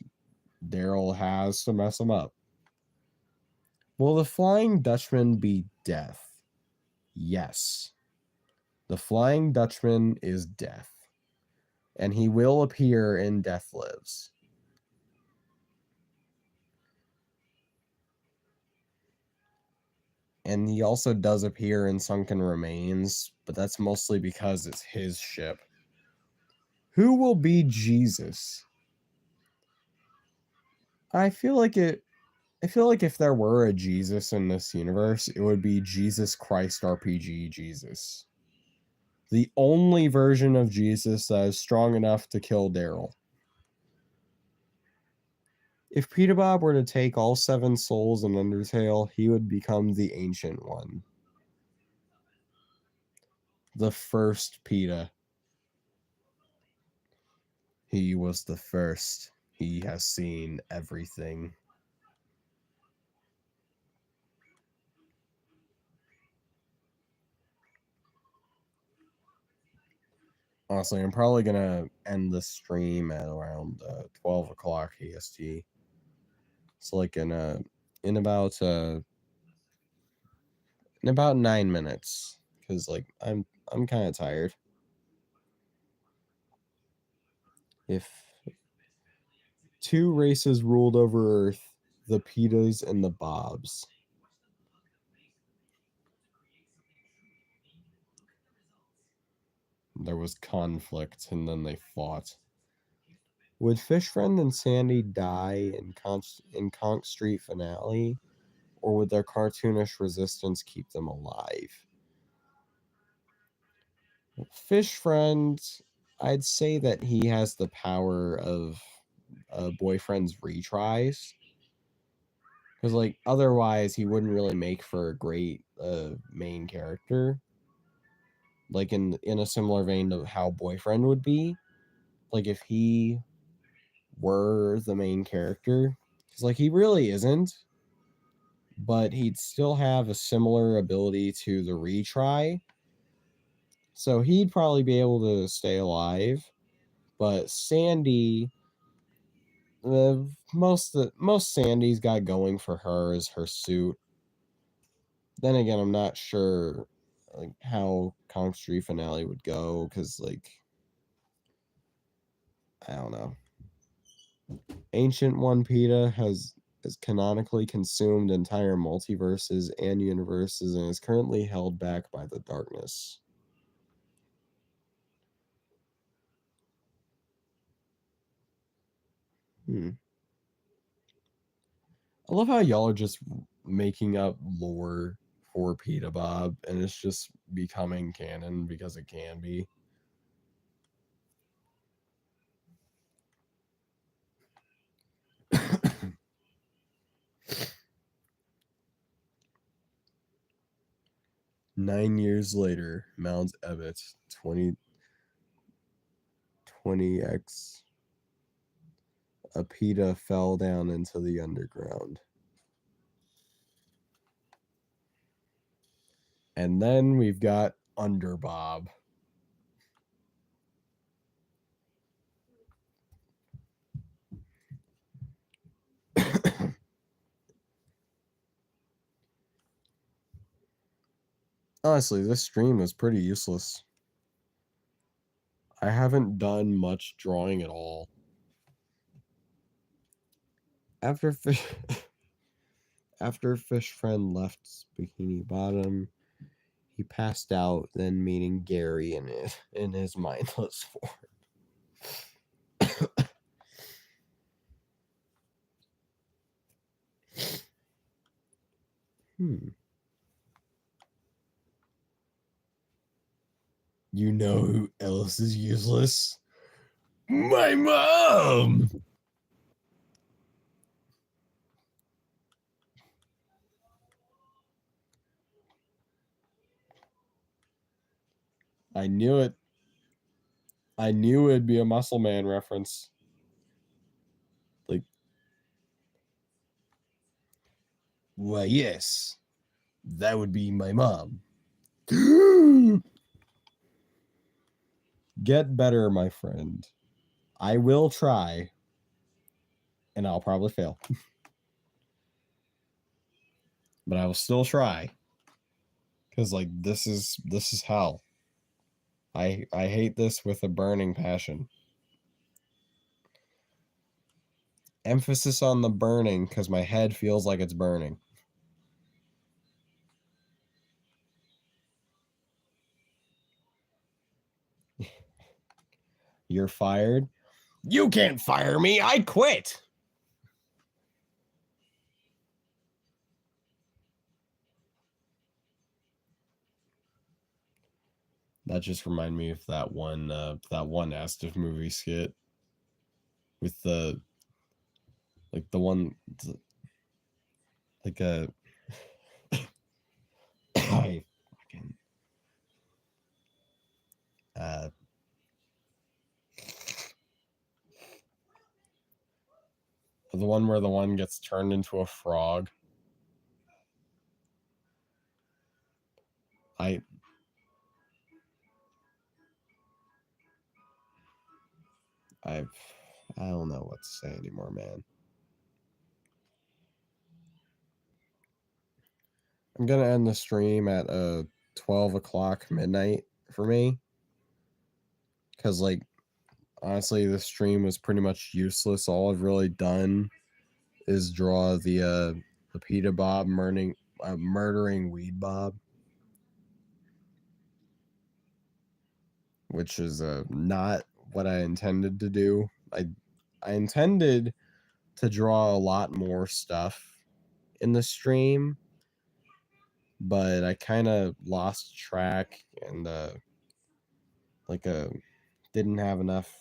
Daryl has to mess them up. Will the Flying Dutchman be Death? Yes. The Flying Dutchman is Death, and he will appear in Death Lives. And he also does appear in Sunken Remains, but that's mostly because it's his ship. Who will be Jesus? I feel like if there were a Jesus in this universe, it would be Jesus Christ RPG Jesus. The only version of Jesus that is strong enough to kill Daryl. If Peter Bob were to take all 7 souls in Undertale, he would become the Ancient One. The first Peter. He was the first. He has seen everything. Honestly, I'm probably gonna end the stream at around 12 o'clock EST. It's like in about 9 minutes, because like I'm kind of tired. If 2 races ruled over Earth, the Pitas and the Bobs. There was conflict, and then they fought. Would Fish Friend and Sandy die in Conch Street finale, or would their cartoonish resistance keep them alive? Fish Friend, I'd say that he has the power of Boyfriend's retries. Because, like, otherwise he wouldn't really make for a great main character. Like, in a similar vein to how Boyfriend would be. Like, if he were the main character. Because, like, he really isn't. But he'd still have a similar ability to the retry. So he'd probably be able to stay alive. But Sandy, most Sandy's got going for her is her suit. Then again, I'm not sure like how Comic Street Finale would go, because like I don't know. Ancient One PETA has canonically consumed entire multiverses and universes and is currently held back by the darkness. I love how y'all are just making up lore for PETA Bob, and it's just becoming canon because it can be. Nine years later, Mount Ebbet, 20x, a PETA fell down into the underground. And then we've got Underbob. Honestly, this stream is pretty useless. I haven't done much drawing at all. After Fish Friend left Bikini Bottom, he passed out, then meeting Gary in his mindless form. You know who else is useless? My mom! I knew it. I knew it'd be a Muscle Man reference. Like, why, yes, that would be my mom. Get better, my friend. I will try, and I'll probably fail. But I will still try. Because, like, this is hell. I hate this with a burning passion. Emphasis on the burning, because my head feels like it's burning. You're fired? You can't fire me! I quit! That just reminded me of that one Astif movie skit with the one like a I fucking the one where the one gets turned into a frog. I don't know what to say anymore, man. I'm gonna end the stream at 12 o'clock midnight for me, because like honestly this stream was pretty much useless. All I've really done is draw the PETA Bob murdering Weed Bob, which is not what I intended to do. I intended to draw a lot more stuff, in the stream, but I kind of lost track and didn't have enough,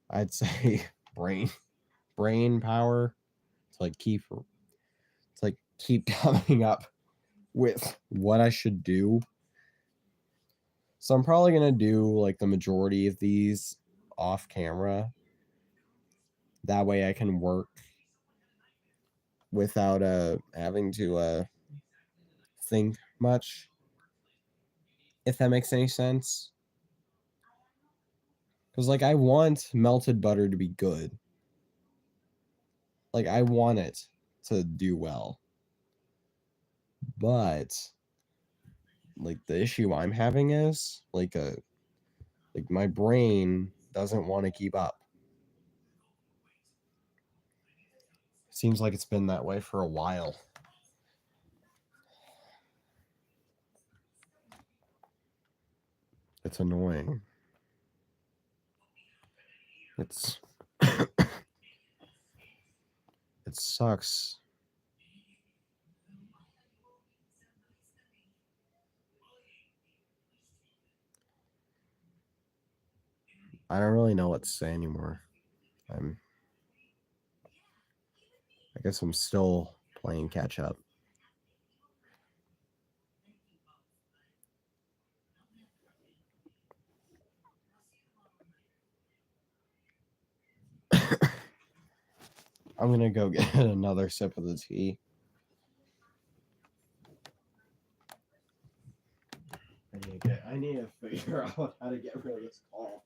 I'd say, brain power to keep coming up with what I should do. So I'm probably gonna do like the majority of these off camera. That way I can work without having to think much, if that makes any sense. Because like I want melted butter to be good. Like I want it to do well. But like the issue I'm having is like my brain doesn't want to keep up. Seems like it's been that way for a while. It's annoying. It sucks. I don't really know what to say anymore. I guess I'm still playing catch up. I'm gonna go get another sip of the tea. I need to figure out how to get rid of this call.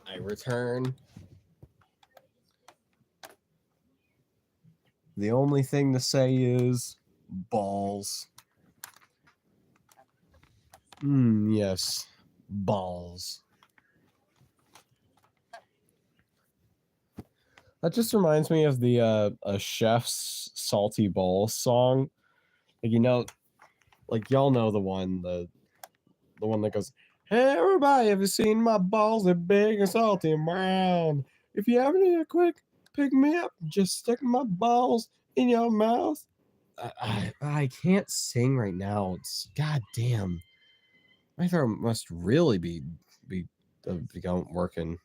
I return. The only thing to say is balls. Yes. Balls. That just reminds me of the a Chef's Salty Balls song. Like like y'all know the one that goes, "Hey everybody, have you seen my balls? They're big and salty and brown. If you ever need a quick pick me up, just stick my balls in your mouth." I can't sing right now. It's goddamn. My throat must really be working.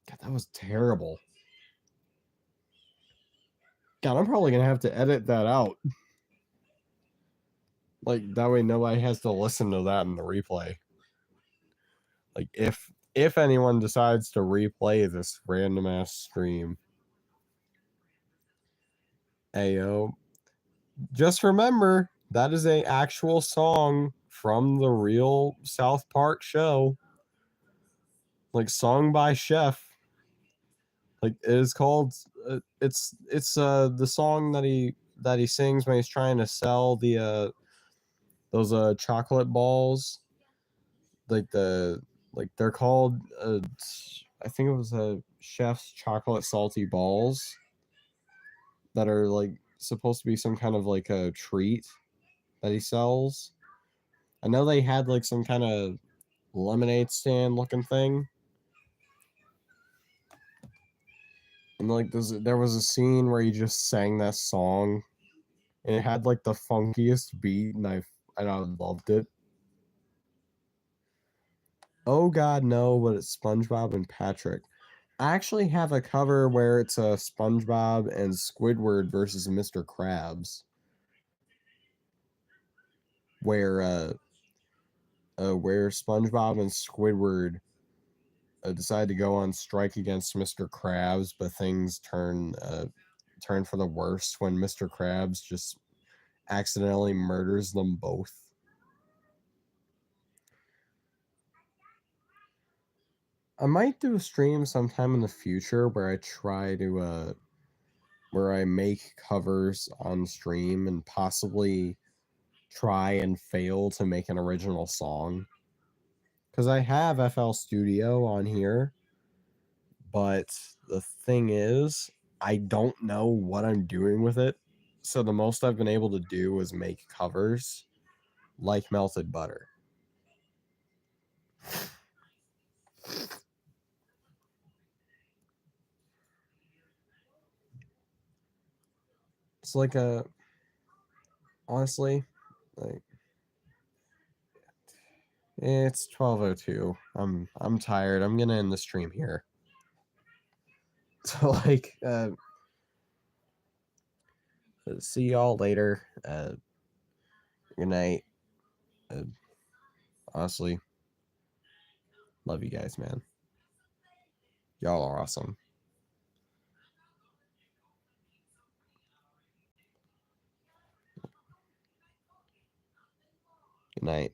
God, that was terrible. God, I'm probably gonna have to edit that out. Like that way nobody has to listen to that in the replay. Like if anyone decides to replay this random ass stream. Ayo. Just remember that is a actual song from the real South Park show. Like song by Chef. Like it is called it's the song that he sings when he's trying to sell the those chocolate balls. Like they're called I think it was a Chef's chocolate salty balls that are like supposed to be some kind of like a treat that he sells. I know they had like some kind of lemonade stand looking thing. And like there was a scene where he just sang that song and it had like the funkiest beat and I loved it. Oh God, no, but it's SpongeBob and Patrick. I actually have a cover where it's a SpongeBob and Squidward versus Mr. Krabs. Where SpongeBob and Squidward decide to go on strike against Mr. Krabs, but things turn for the worse when Mr. Krabs just accidentally murders them both. I might do a stream sometime in the future where I try to where I make covers on stream and possibly try and fail to make an original song. Because I have FL Studio on here, but the thing is, I don't know what I'm doing with it. So the most I've been able to do is make covers like Melted Butter. It's like honestly, like it's 12:02. I'm tired. I'm gonna end the stream here. So like see y'all later. Good night. Honestly, love you guys, man. Y'all are awesome. Good night.